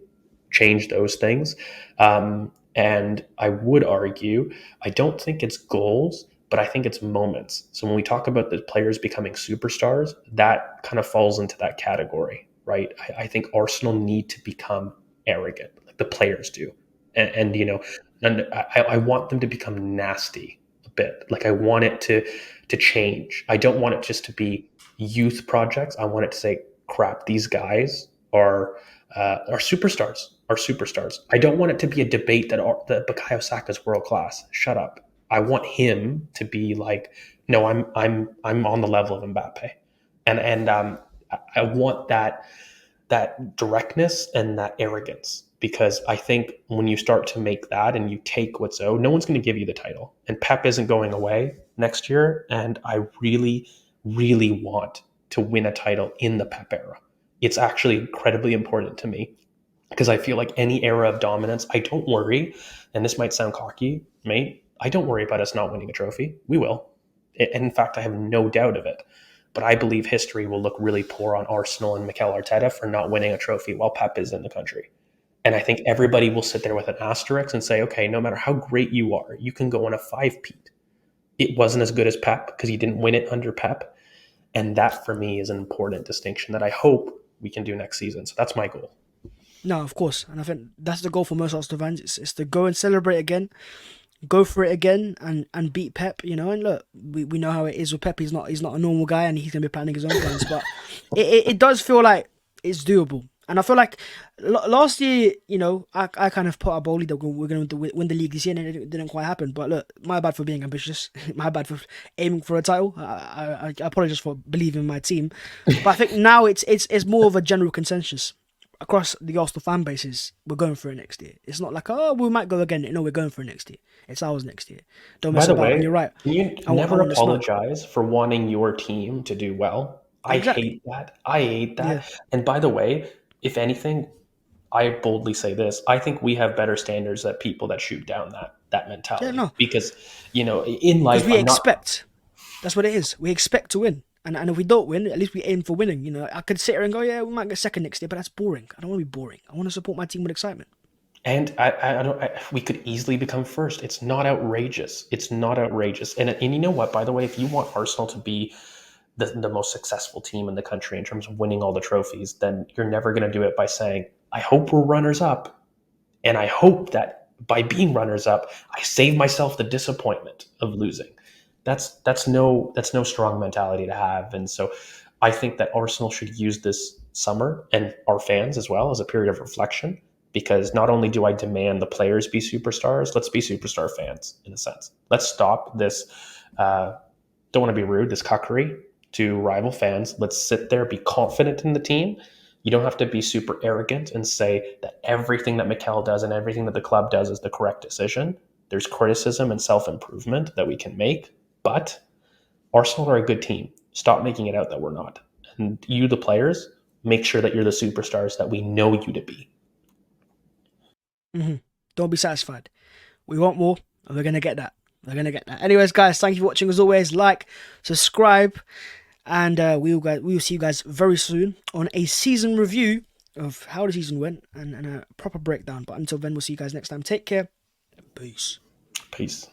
change those things. And I would argue, I don't think it's goals, but I think it's moments. So when we talk about the players becoming superstars, that kind of falls into that category, right? I think Arsenal need to become arrogant, like the players do, and you know, and I want them to become nasty a bit. Like I want it to change. I don't want it just to be youth projects. I want it to say, crap, these guys are superstars. Are superstars. I don't want it to be a debate that Bukayo Saka is world class. Shut up. I want him to be like, no, I'm on the level of Mbappe, and I want that directness and that arrogance because I think when you start to make that and you take what's owed, no one's going to give you the title, and Pep isn't going away next year, and I really, really want to win a title in the Pep era. It's actually incredibly important to me because I feel like any era of dominance, I don't worry, and this might sound cocky, mate, I don't worry about us not winning a trophy. We will. And in fact, I have no doubt of it. But I believe history will look really poor on Arsenal and Mikel Arteta for not winning a trophy while Pep is in the country. And I think everybody will sit there with an asterisk and say, okay, no matter how great you are, you can go on a five-peat. It wasn't as good as Pep because you didn't win it under Pep. And that for me is an important distinction that I hope we can do next season. So that's my goal. No, of course, and I think that's the goal for most Arsenal fans. It's to go and celebrate again, go for it again, and beat Pep. You know, and look, we know how it is with Pep. He's not a normal guy, and he's gonna be planning his own plans. But it does feel like it's doable. And I feel like last year, you know, I kind of put up boldly that we're going to win the league this year, and it didn't quite happen. But look, my bad for being ambitious. My bad for aiming for a title. I apologize for believing in my team. But I think now it's more of a general consensus across the Arsenal fan bases. We're going for it next year. It's not like, oh, we might go again. No, we're going for it next year. It's ours next year. Don't By mess the about. And way, you're right. you I never want the smoke. apologize for wanting your team to do well. I Exactly. hate that. I hate Yeah. that. And by the way, if anything, I boldly say this: I think we have better standards than people that shoot down that Yeah. mentality. No, Because in because life, we I'm not. expect. That's what it is. We expect to win. And if we don't win, at least we aim for winning. You know, I could sit here and go, yeah, we might get second next year, but that's boring. I don't want to be boring. I want to support my team with excitement. And I don't. We could easily become first. It's not outrageous. It's not outrageous. And you know what? By the way, if you want Arsenal to be the most successful team in the country in terms of winning all the trophies, then you're never going to do it by saying, I hope we're runners up. And I hope that by being runners up, I save myself the disappointment of losing. That's no strong mentality to have. And so I think that Arsenal should use this summer and our fans as well as a period of reflection because not only do I demand the players be superstars, let's be superstar fans in a sense. Let's stop this don't want to be rude, this cuckery to rival fans. Let's sit there, be confident in the team. You don't have to be super arrogant and say that everything that Mikel does and everything that the club does is the correct decision. There's criticism and self improvement that we can make, but Arsenal are a good team. Stop making it out that we're not. And you, the players, make sure that you're the superstars that we know you to be. hmm Don't be satisfied. We want more, and we're gonna get that. We're gonna get that. Anyways, guys, thank you for watching. As always, like, subscribe, and we will see you guys very soon on a season review of how the season went and a proper breakdown. But until then, we'll see you guys next time. Take care. Peace. Peace.